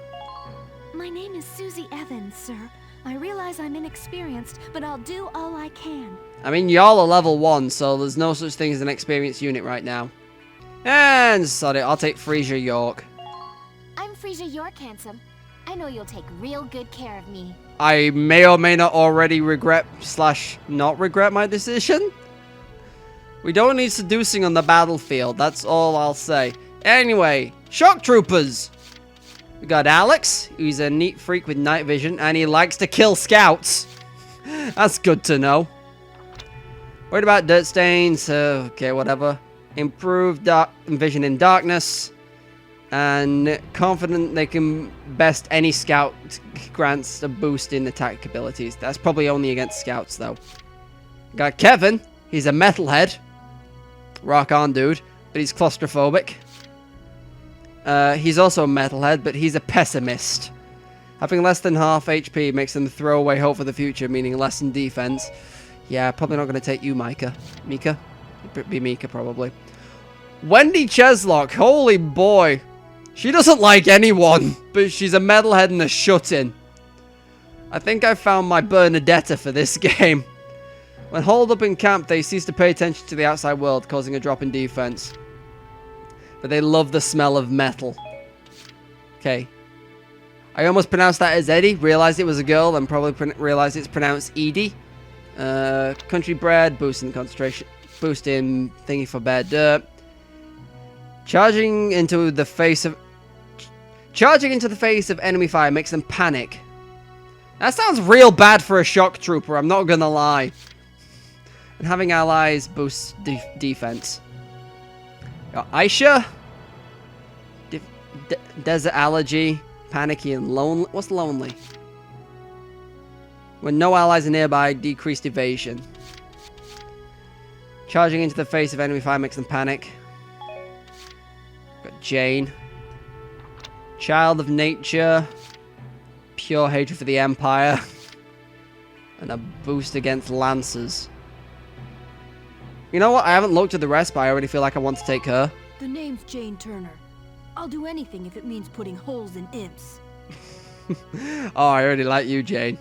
My name is Susie Evans, sir. I realize I'm inexperienced, but I'll do all I can. I mean, y'all are level 1, so there's no such thing as an experienced unit right now. And, sorry, I'll take Freesia York. I'm Freesia York, handsome. I know you'll take real good care of me. I may or may not already regret / not regret my decision. We don't need seducing on the battlefield, that's all I'll say. Anyway, shock troopers. We got Alex, who's a neat freak with night vision, and he likes to kill scouts. That's good to know. Worried about dirt stains, okay, whatever. Improved vision in darkness. And confident they can best any scout grants a boost in attack abilities. That's probably only against scouts, though. Got Kevin, he's a metalhead. Rock on, dude, but he's claustrophobic. He's also a metalhead, but he's a pessimist. Having less than half HP makes them throw away hope for the future, meaning less in defense. Yeah, probably not going to take you, Micah. Mika? It'd be Mika, probably. Wendy Cheslock, holy boy. She doesn't like anyone, but she's a metalhead and a shut-in. I think I found my Bernadetta for this game. When holed up in camp, they cease to pay attention to the outside world, causing a drop in defense. But they love the smell of metal. Okay. I almost pronounced that as Eddie, realized it was a girl, then probably realized it's pronounced Edie. Country bred, boosting concentration, boosting thingy for bare dirt. Charging into the face of enemy fire makes them panic. That sounds real bad for a shock trooper, I'm not gonna lie. And having allies boosts defense. Got Aisha. Desert allergy. Panicky and lonely. What's lonely? When no allies are nearby, decreased evasion. Charging into the face of enemy fire makes them panic. Got Jane. Child of nature. Pure hatred for the Empire. And a boost against lancers. You know what? I haven't looked at the rest, but I already feel like I want to take her. The name's Jane Turner. I'll do anything if it means putting holes in imps. Oh, I already like you, Jane.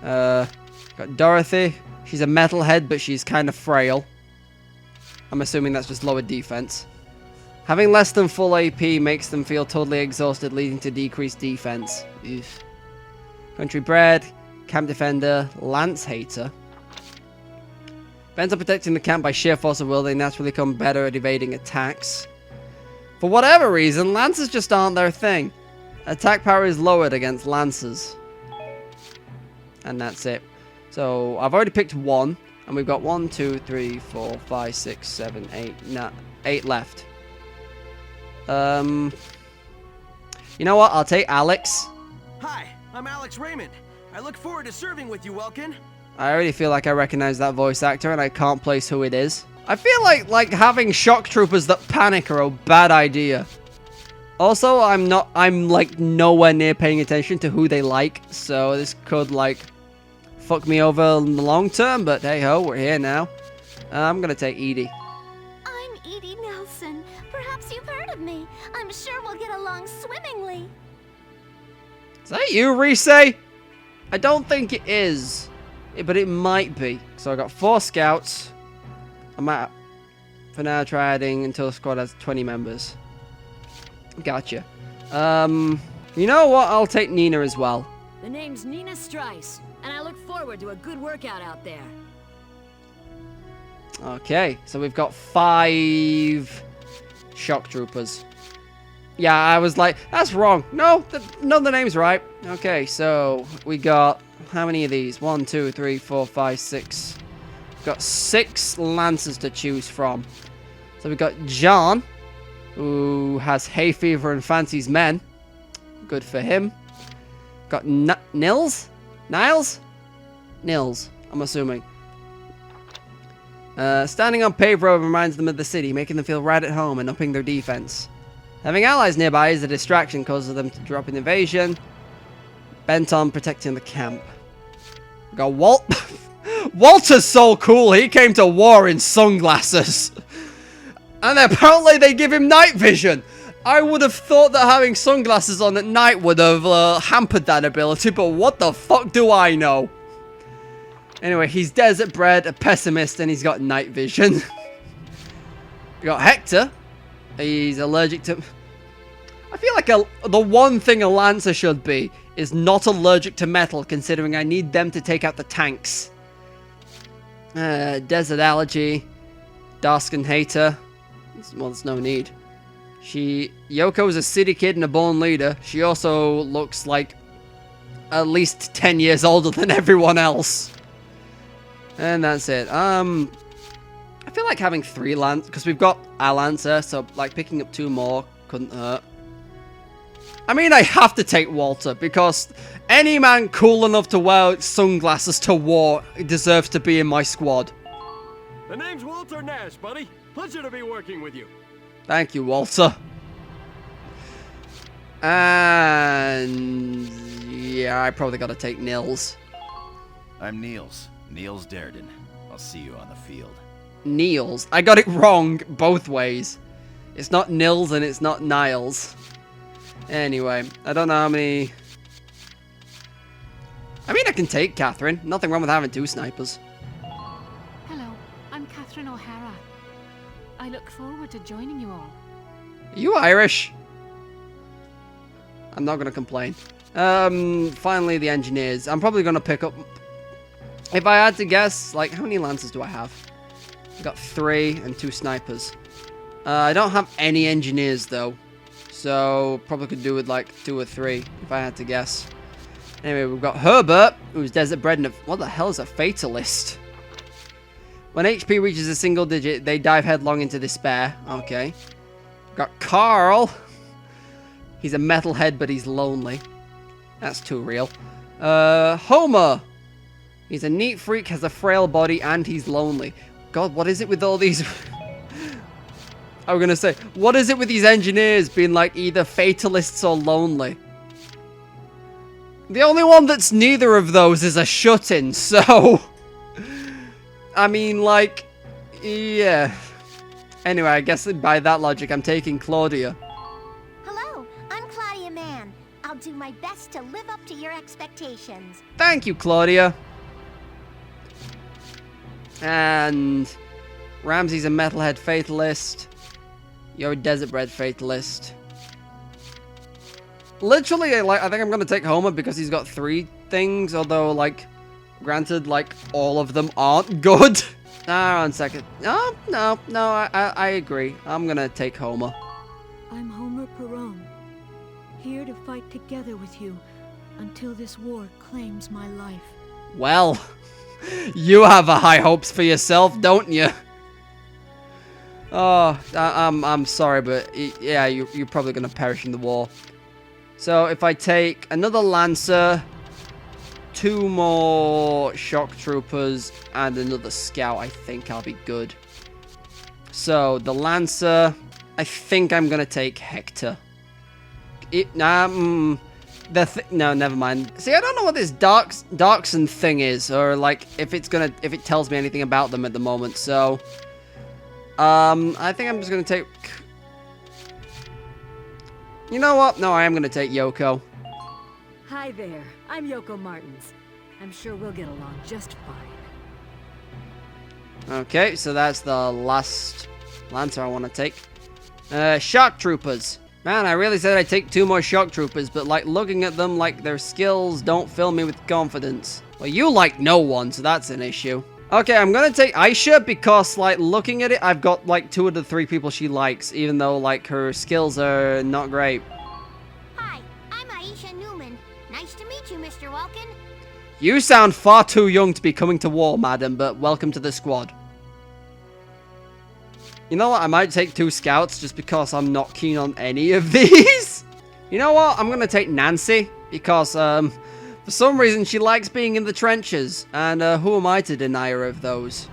Got Dorothy. She's a metalhead, but she's kind of frail. I'm assuming that's just lower defense. Having less than full AP makes them feel totally exhausted, leading to decreased defense. Oof. Country bred, camp defender, lance hater. Bent on protecting the camp by sheer force of will, they naturally become better at evading attacks. For whatever reason, lancers just aren't their thing. Attack power is lowered against lancers. And that's it. So, I've already picked one. And we've got 1, 2, 3, 4, 5, 6, 7, 8, 8 left. You know what? I'll take Alex. Hi, I'm Alex Raymond. I look forward to serving with you, Welkin. I already feel like I recognize that voice actor and I can't place who it is. I feel like having shock troopers that panic are a bad idea. Also, I'm like nowhere near paying attention to who they like, so this could like fuck me over in the long term, but hey ho, we're here now. I'm gonna take Edie. I'm Edie Nelson. Perhaps you've heard of me. I'm sure we'll get along swimmingly. Is that you, Rise? I don't think it is, but it might be. So I got 4 scouts. I might, for now, try adding until the squad has 20 members. Gotcha. You know what? I'll take Nina as well. The name's Nina Strice, and I look forward to a good workout out there. Okay, so we've got 5 shock troopers. Yeah, I was like, that's wrong. No, the name's right. Okay, so we got, how many of these? 1, 2, 3, 4, 5, 6. Got 6 lancers to choose from. So we've got John, who has hay fever and fancies men. Good for him. Got Nils? Niles? Nils, I'm assuming. Standing on paved road reminds them of the city, making them feel right at home and upping their defense. Having allies nearby is a distraction, causes them to drop an invasion. Bent on protecting the camp. We got Walter's so cool, he came to war in sunglasses. And apparently they give him night vision. I would have thought that having sunglasses on at night would have hampered that ability, but what the fuck do I know? Anyway, he's desert bred, a pessimist, and he's got night vision. We got Hector. He's allergic to... I feel like the one thing a Lancer should be is not allergic to metal, considering I need them to take out the tanks. Desert allergy. Darskin hater. Well, there's no need. Yoko's a city kid and a born leader. She also looks like at least 10 years older than everyone else. And that's it. I feel like having 3 Lancers, because we've got our Lancer, so like picking up 2 more couldn't hurt. I mean, I have to take Walter, because any man cool enough to wear sunglasses to war deserves to be in my squad. The name's Walter Nash, buddy. Pleasure to be working with you. Thank you, Walter. And yeah, I probably got to take Nils. I'm Niels Darden. I'll see you on the field. Niels? I got it wrong both ways. It's not Nils and it's not Niles. Anyway, I don't know how many... I mean, I can take Catherine. Nothing wrong with having 2 snipers. Hello, I'm Catherine O'Hara. I look forward to joining you all. Are you Irish? I'm not going to complain. Finally, the engineers. I'm probably going to pick up... If I had to guess, like, how many Lancers do I have? I've got 3 and 2 snipers. I don't have any engineers, though. So, probably could do with, like, 2 or 3, if I had to guess. Anyway, we've got Herbert, who's desert bred and what the hell is a fatalist? When HP reaches a single digit, they dive headlong into despair. Okay. We've got Carl. He's a metalhead, but he's lonely. That's too real. Homer. He's a neat freak, has a frail body, and he's lonely. God, what is it with all these... I was going to say, what is it with these engineers being like either fatalists or lonely? The only one that's neither of those is a shut-in, so... I mean, like... Yeah. Anyway, I guess by that logic, I'm taking Claudia. Hello, I'm Claudia Mann. I'll I'll do my best to live up to your expectations. Thank you, Claudia. And Ramsey's a metalhead fatalist. You're a desert bred fatalist. Literally, I think I'm gonna take Homer because he's got 3 things, although, like, granted, like, all of them aren't good. Ah, 1 second. No, I agree. I'm gonna take Homer. I'm Homer Perone, here to fight together with you until this war claims my life. Well, you have a high hopes for yourself, don't you? Oh, I'm sorry, but yeah, you're probably gonna perish in the war. So if I take another Lancer, 2 more Shock Troopers, and another Scout, I think I'll be good. So the Lancer, I think I'm gonna take Hector. No, never mind. See, I don't know what this Darkson thing is, or like if it tells me anything about them at the moment. So, I think I'm just gonna take. You know what? No, I am gonna take Yoko. Hi there. I'm Yoko Martins. I'm sure we'll get along just fine. Okay, so that's the last Lancer I want to take. Shock Troopers. Man, I really said I'd take 2 more Shock Troopers, but like looking at them, like their skills don't fill me with confidence. Well, you like no one, so that's an issue. Okay, I'm gonna take Aisha because like looking at it, I've got like 2 of the 3 people she likes, even though like her skills are not great. Hi, I'm Aisha Newman. Nice to meet you, Mr. Welkin. You sound far too young to be coming to war, madam, but welcome to the squad. You know what? I might take 2 scouts just because I'm not keen on any of these. You know what? I'm gonna take Nancy because for some reason she likes being in the trenches, and who am I to deny her of those?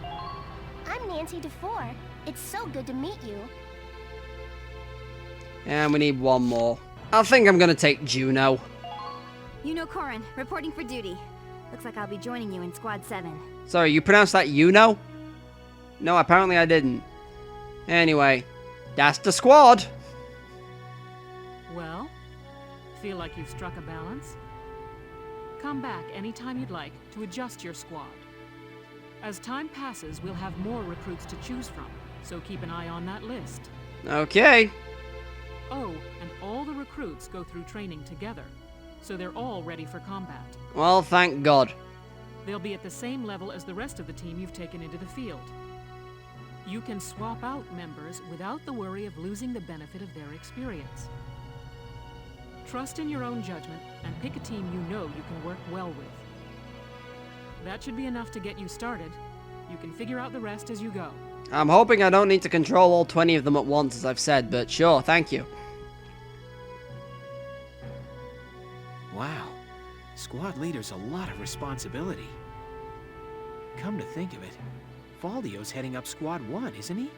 I'm Nancy DeFore. It's so good to meet you. And we need 1 more. I think I'm gonna take Juno. Corin, reporting for duty. Looks like I'll be joining you in Squad 7. Sorry, you pronounced that Juno? No, apparently I didn't. Anyway, that's the squad. Well, feel like you've struck a balance? Come back anytime you'd like to adjust your squad. As time passes, we'll have more recruits to choose from, so keep an eye on that list. Okay. Oh, and all the recruits go through training together, so they're all ready for combat. Well, thank God. They'll be at the same level as the rest of the team you've taken into the field. You can swap out members without the worry of losing the benefit of their experience. Trust in your own judgment and pick a team you know you can work well with. That should be enough to get you started. You can figure out the rest as you go. I'm hoping I don't need to control all 20 of them at once, as I've said, but sure, thank you. Wow. Squad leader's a lot of responsibility. Come to think of it, Faldio's heading up Squad 1, isn't he?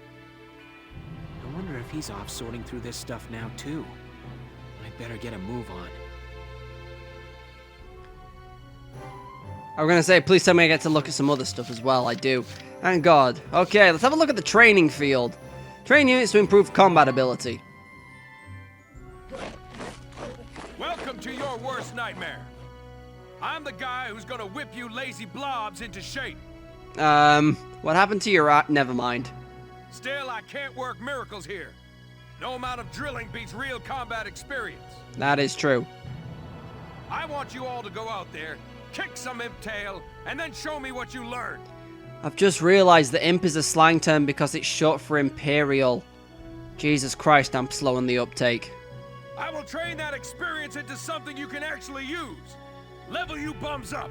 I wonder if he's off sorting through this stuff now, too. I'd better get a move on. I'm gonna say, please tell me I get to look at some other stuff as well. I do. Thank God. Okay, let's have a look at the training field. Train units to improve combat ability. Welcome to your worst nightmare. I'm the guy who's gonna whip you lazy blobs into shape. What happened to your eye? Never mind. Still, I can't work miracles here. No amount of drilling beats real combat experience. That is true. I want you all to go out there, kick some imp tail, and then show me what you learned. I've just realized that imp is a slang term because it's short for imperial. Jesus Christ, I'm slow on the uptake. I will train that experience into something you can actually use. Level you bums up.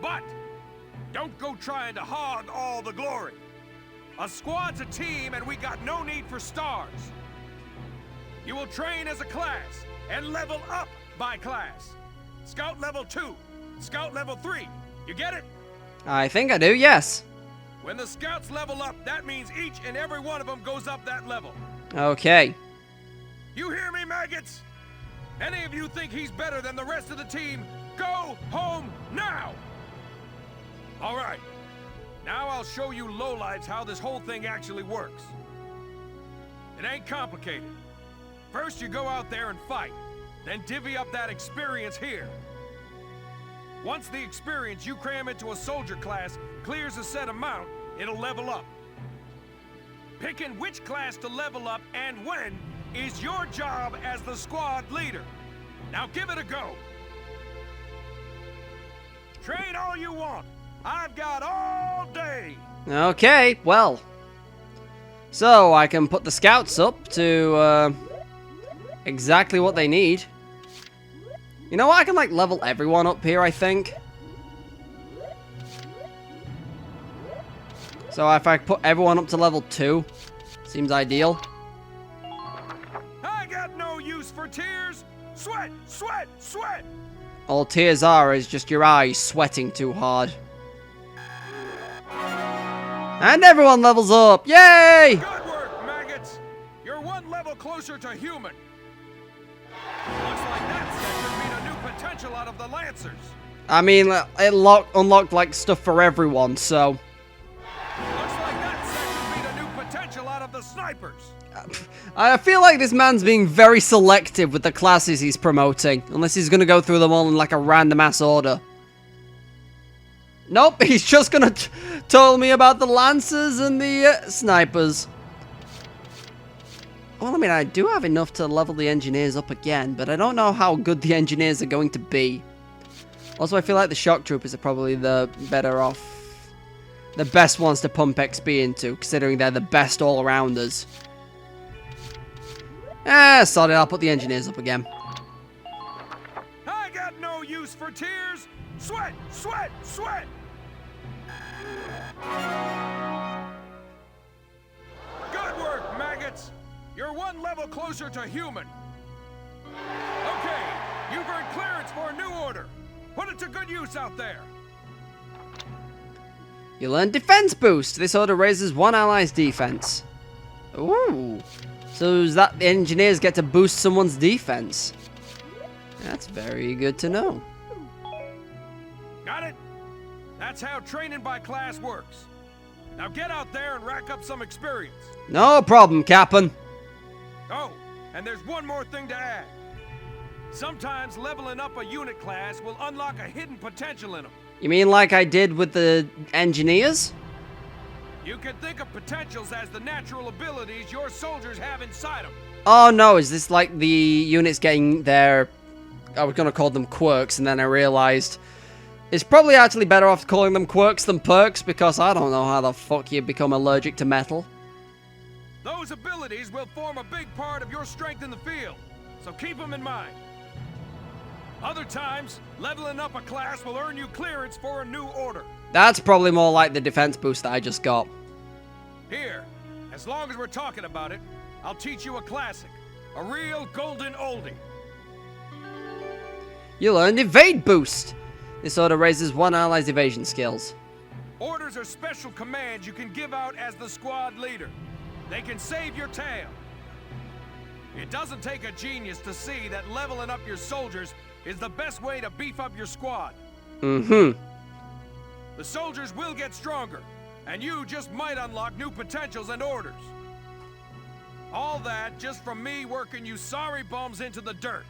But don't go trying to hog all the glory. A squad's a team, and we got no need for stars. You will train as a class and level up by class. Scout level 2, Scout level 3. You get it? I think I do, yes. When the scouts level up, that means each and every one of them goes up that level. Okay. You hear me, maggots? Any of you think he's better than the rest of the team, go home now! All right. Now I'll show you lowlights how this whole thing actually works. It ain't complicated. First you go out there and fight. then divvy up that experience here. Once the experience you cram into a soldier class clears a set amount, it'll level up. Picking which class to level up and when is your job as the squad leader. Now give it a go. Train all you want. I've got all day. Okay, well. So, I can put the scouts up to, exactly what they need. You know what? I can, like, level everyone up here, I think. So, if I put everyone up to level 2, seems ideal. I got no use for tears. Sweat, sweat, sweat. All tears are is just your eyes sweating too hard. And everyone levels up! Yay! Good work, maggots! You're one level closer to human. Looks like that sector beat a new potential out of the Lancers. I mean, it unlocked like stuff for everyone, so... Looks like that section beat a new potential out of the snipers. I feel like this man's being very selective with the classes he's promoting. Unless he's gonna go through them all in like a random ass order. Nope, he's just gonna tell me about the Lancers and the snipers. Well, I mean, I do have enough to level the engineers up again, but I don't know how good the engineers are going to be. Also, I feel like the shock troopers are probably the better off, the best ones to pump XP into, considering they're the best all-arounders. Sorry, I'll put the engineers up again. I got no use for tears. Sweat, sweat, sweat. Good work, maggots. You're one level closer to human. Okay, you've earned clearance for a new order. Put it to good use out there. You learn defense boost. This order raises one ally's defense. Ooh. So does that the engineers get to boost someone's defense? That's very good to know. Got it? That's how training by class works. Now get out there and rack up some experience. No problem, Captain. Oh, and there's one more thing to add. Sometimes leveling up a unit class will unlock a hidden potential in them. You mean like I did with the engineers? You can think of potentials as the natural abilities your soldiers have inside them. Oh no, is this like the units getting their... I was gonna call them quirks, and then I realized it's probably actually better off calling them quirks than perks, because I don't know how the fuck you become allergic to metal. Those abilities will form a big part of your strength in the field, so keep them in mind. Other times, leveling up a class will earn you clearance for a new order. That's probably more like the defense boost that I just got. Here, as long as we're talking about it, I'll teach you a classic. A real golden oldie. You learned evade boost. This order raises one ally's evasion skills. Orders are special commands you can give out as the squad leader. They can save your tail. It doesn't take a genius to see that leveling up your soldiers is the best way to beef up your squad. Mm-hmm. The soldiers will get stronger, and you just might unlock new potentials and orders. All that just from me working you sorry bums into the dirt.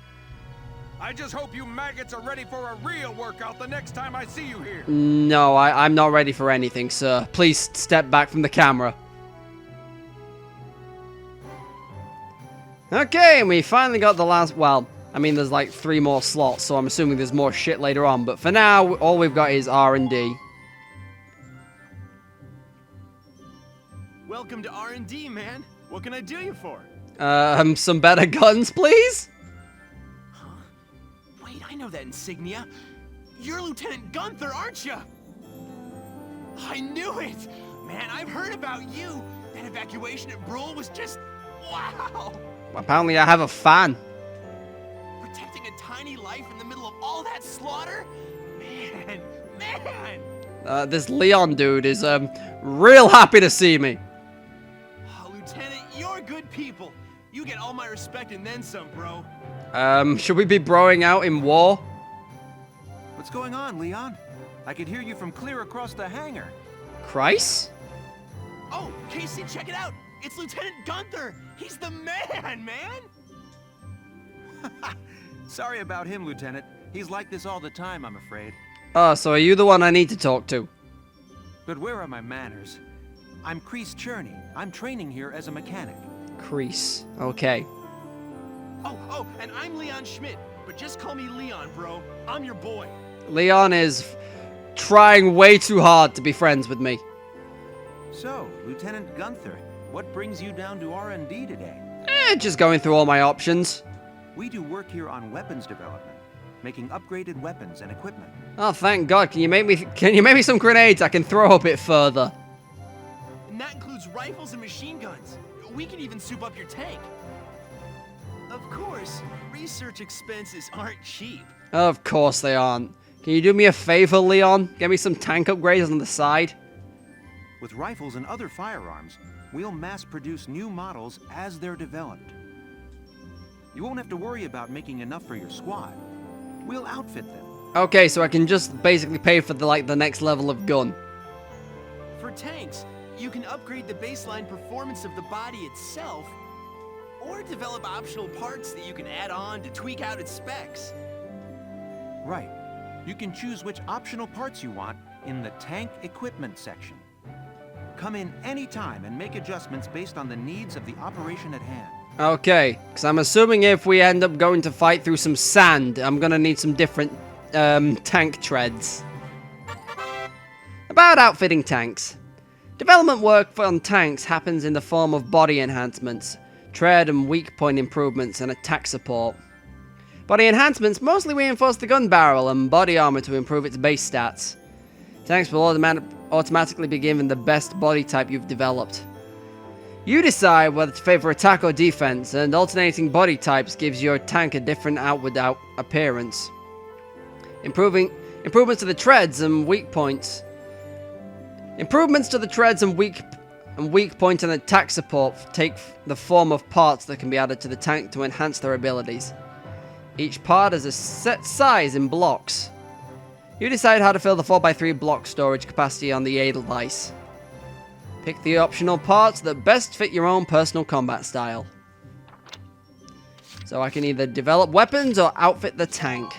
I just hope you maggots are ready for a real workout the next time I see you here. No, I'm not ready for anything, sir. Please step back from the camera. Okay, and we finally got the last... Well, I mean, there's like 3 more slots, so I'm assuming there's more shit later on. But for now, all we've got is R&D. Welcome to R&D, man. What can I do you for? Some better guns, please? Huh? Wait, I know that insignia. You're Lieutenant Gunther, aren't you? I knew it! Man, I've heard about you. That evacuation at Brule was just... wow! Apparently I have a fan. Protecting a tiny life in the middle of all that slaughter? Man, man! This Leon dude is, real happy to see me. Oh, Lieutenant, you're good people. You get all my respect and then some, bro. Should we be broing out in war? What's going on, Leon? I could hear you from clear across the hangar. Christ? Oh, Casey, check it out! It's Lieutenant Gunther! He's the man, man! Sorry about him, Lieutenant. He's like this all the time, I'm afraid. Oh, so are you the one I need to talk to? But where are my manners? I'm Kreese Cherney. I'm training here as a mechanic. Kreese. Okay. Oh, and I'm Leon Schmidt. But just call me Leon, bro. I'm your boy. Leon is trying way too hard to be friends with me. So, Lieutenant Gunther, what brings you down to R&D today? Just going through all my options. We do work here on weapons development, making upgraded weapons and equipment. Oh, thank God. Can you make me some grenades I can throw a bit further? And that includes rifles and machine guns. We can even soup up your tank. Of course, research expenses aren't cheap. Of course they aren't. Can you do me a favor, Leon? Get me some tank upgrades on the side? With rifles and other firearms, we'll mass-produce new models as they're developed. You won't have to worry about making enough for your squad. We'll outfit them. Okay, so I can just basically pay for the next level of gun. For tanks, you can upgrade the baseline performance of the body itself, or develop optional parts that you can add on to tweak out its specs. Right. You can choose which optional parts you want in the tank equipment section. Come in anytime and make adjustments based on the needs of the operation at hand. Okay, because I'm assuming if we end up going to fight through some sand, I'm going to need some different tank treads. About outfitting tanks. Development work on tanks happens in the form of body enhancements, tread and weak point improvements, and attack support. Body enhancements mostly reinforce the gun barrel and body armor to improve its base stats. Tanks will automatically be given the best body type you've developed. You decide whether to favor attack or defense, and alternating body types gives your tank a different outward appearance. Improvements to the treads and weak points. Improvements to the treads and weak point and attack support take the form of parts that can be added to the tank to enhance their abilities. Each part has a set size in blocks. You decide how to fill the 4x3 block storage capacity on the Edelweiss. Pick the optional parts that best fit your own personal combat style. So I can either develop weapons or outfit the tank.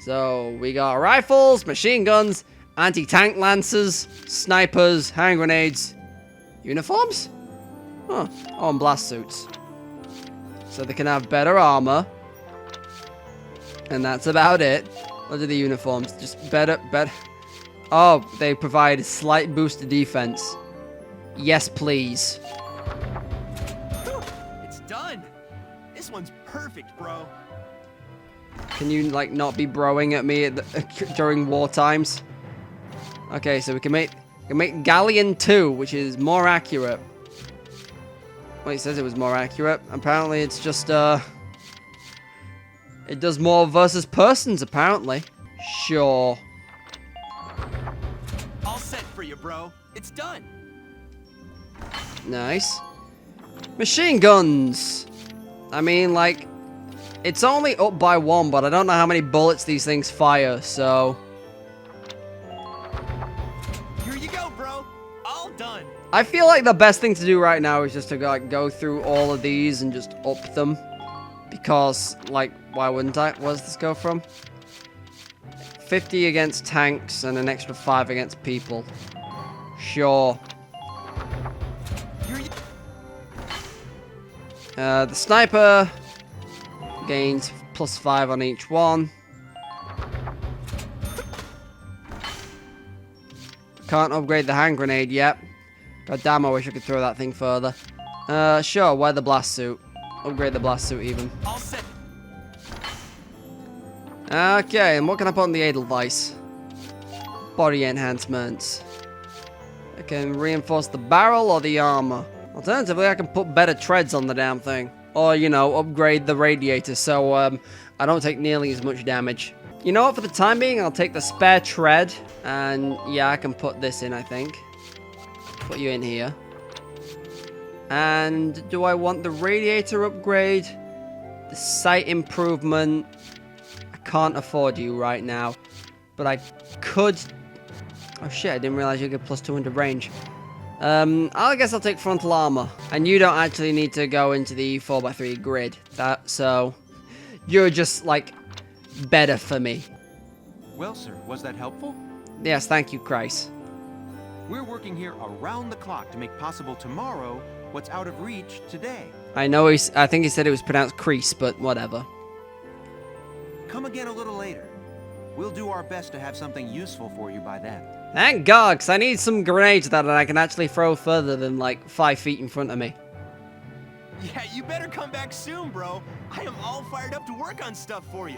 So we got rifles, machine guns, anti-tank lancers, snipers, hand grenades, uniforms? Huh. Oh, and blast suits. So they can have better armor. And that's about it. What are the uniforms? Just better. Oh, they provide a slight boost to defense. Yes, please. It's done. This one's perfect, bro. Can you, like, not be broing at me during war times? Okay, so we can make Galleon 2, which is more accurate. Well, it says it was more accurate. Apparently, it's just, it does more versus persons, apparently. Sure. All set for you, bro. It's done. Nice. Machine guns. I mean, like, it's only up by 1, but I don't know how many bullets these things fire, so... Here you go, bro. All done. I feel like the best thing to do right now is just to like go through all of these and just up them. Because, like, why wouldn't I? Where does this go from? 50 against tanks and an extra 5 against people. Sure. The sniper gains +5 on each one. Can't upgrade the hand grenade yet. God damn, I wish I could throw that thing further. Sure, wear the blast suit. Upgrade the blast suit even. All set. Okay, and what can I put on the Edelweiss? Body enhancements. I can reinforce the barrel or the armor. Alternatively, I can put better treads on the damn thing. Or, you know, upgrade the radiator so I don't take nearly as much damage. You know what, for the time being, I'll take the spare tread. And, yeah, I can put this in, I think. Put you in here. And do I want the radiator upgrade? The sight improvement? I can't afford you right now. But I could... Oh shit, I didn't realize you get plus 200 range. I guess I'll take frontal armor. And you don't actually need to go into the 4x3 grid. So... You're just, like, better for me. Well, sir, was that helpful? Yes, thank you, Christ. We're working here around the clock to make possible tomorrow what's out of reach today. I know I think he said it was pronounced crease, but whatever. Come again a little later. We'll do our best to have something useful for you by then. Thank God, because I need some grenades that I can actually throw further than, like, 5 feet in front of me. Yeah, you better come back soon, bro. I am all fired up to work on stuff for you.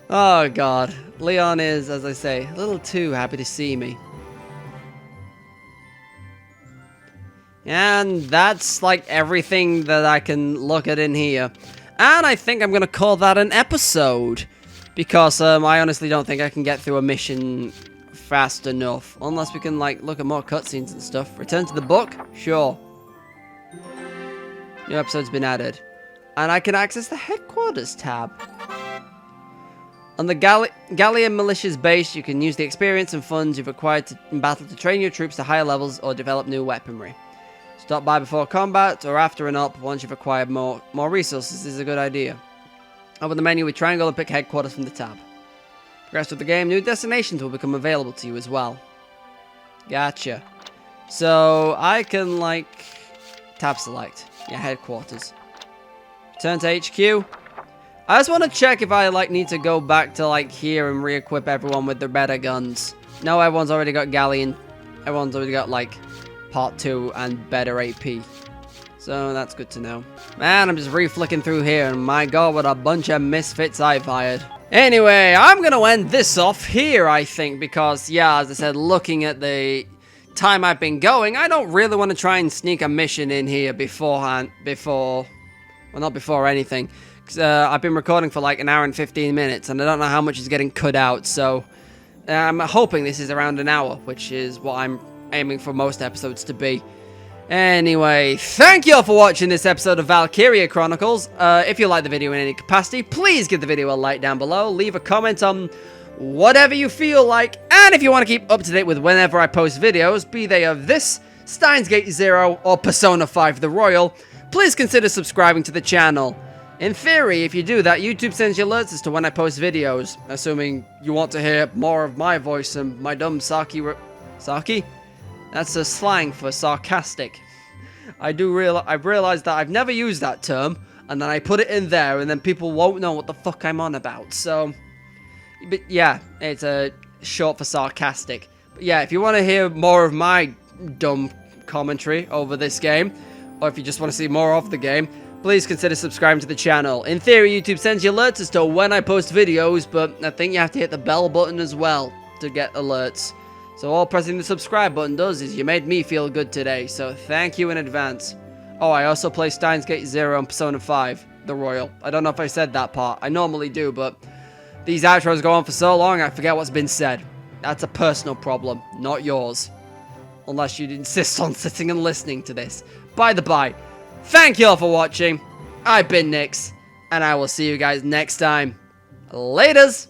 Oh, God. Leon is, as I say, a little too happy to see me. And that's, like, everything that I can look at in here. And I think I'm going to call that an episode. Because I honestly don't think I can get through a mission fast enough. Unless we can, like, look at more cutscenes and stuff. Return to the book? Sure. New episode's been added. And I can access the headquarters tab. On the Gallian Militia's base, you can use the experience and funds you've acquired in battle to train your troops to higher levels or develop new weaponry. Stop by before combat or after and up once you've acquired more resources is a good idea. Open the menu with triangle and pick headquarters from the tab. Progress with the game, new destinations will become available to you as well. Gotcha. So I can, like, tab select. Yeah, headquarters. Return to HQ. I just want to check if I, like, need to go back to, like, here and re-equip everyone with their better guns. No, everyone's already got Galleon. Everyone's already got, like, Part 2 and better AP. So that's good to know. Man, I'm just re-flicking through here, and my God, what a bunch of misfits I fired. Anyway, I'm going to end this off here, I think, because, yeah, as I said, looking at the time I've been going, I don't really want to try and sneak a mission in here well, not before anything. I've been recording for like an hour and 15 minutes, and I don't know how much is getting cut out, so I'm hoping this is around an hour, which is what I'm aiming for most episodes to be. Anyway, thank you all for watching this episode of Valkyria Chronicles. If you like the video in any capacity, please give the video a like down below, leave a comment on whatever you feel like, and if you want to keep up to date with whenever I post videos, be they of this, Steins Gate Zero, or Persona 5 The Royal, please consider subscribing to the channel. In theory, if you do that, YouTube sends you alerts as to when I post videos, assuming you want to hear more of my voice and my dumb Saki? That's a slang for sarcastic. I've realized that I've never used that term, and then I put it in there, and then people won't know what the fuck I'm on about, so... But yeah, it's a short for sarcastic. But yeah, if you want to hear more of my dumb commentary over this game, or if you just want to see more of the game, please consider subscribing to the channel. In theory, YouTube sends you alerts as to when I post videos, but I think you have to hit the bell button as well to get alerts. So all pressing the subscribe button does is you made me feel good today, so thank you in advance. Oh, I also play Steins Gate Zero and Persona 5, The Royal. I don't know if I said that part. I normally do, but these outros go on for so long I forget what's been said. That's a personal problem, not yours. Unless you'd insist on sitting and listening to this. By the by, thank you all for watching. I've been Nyx, and I will see you guys next time. Laters!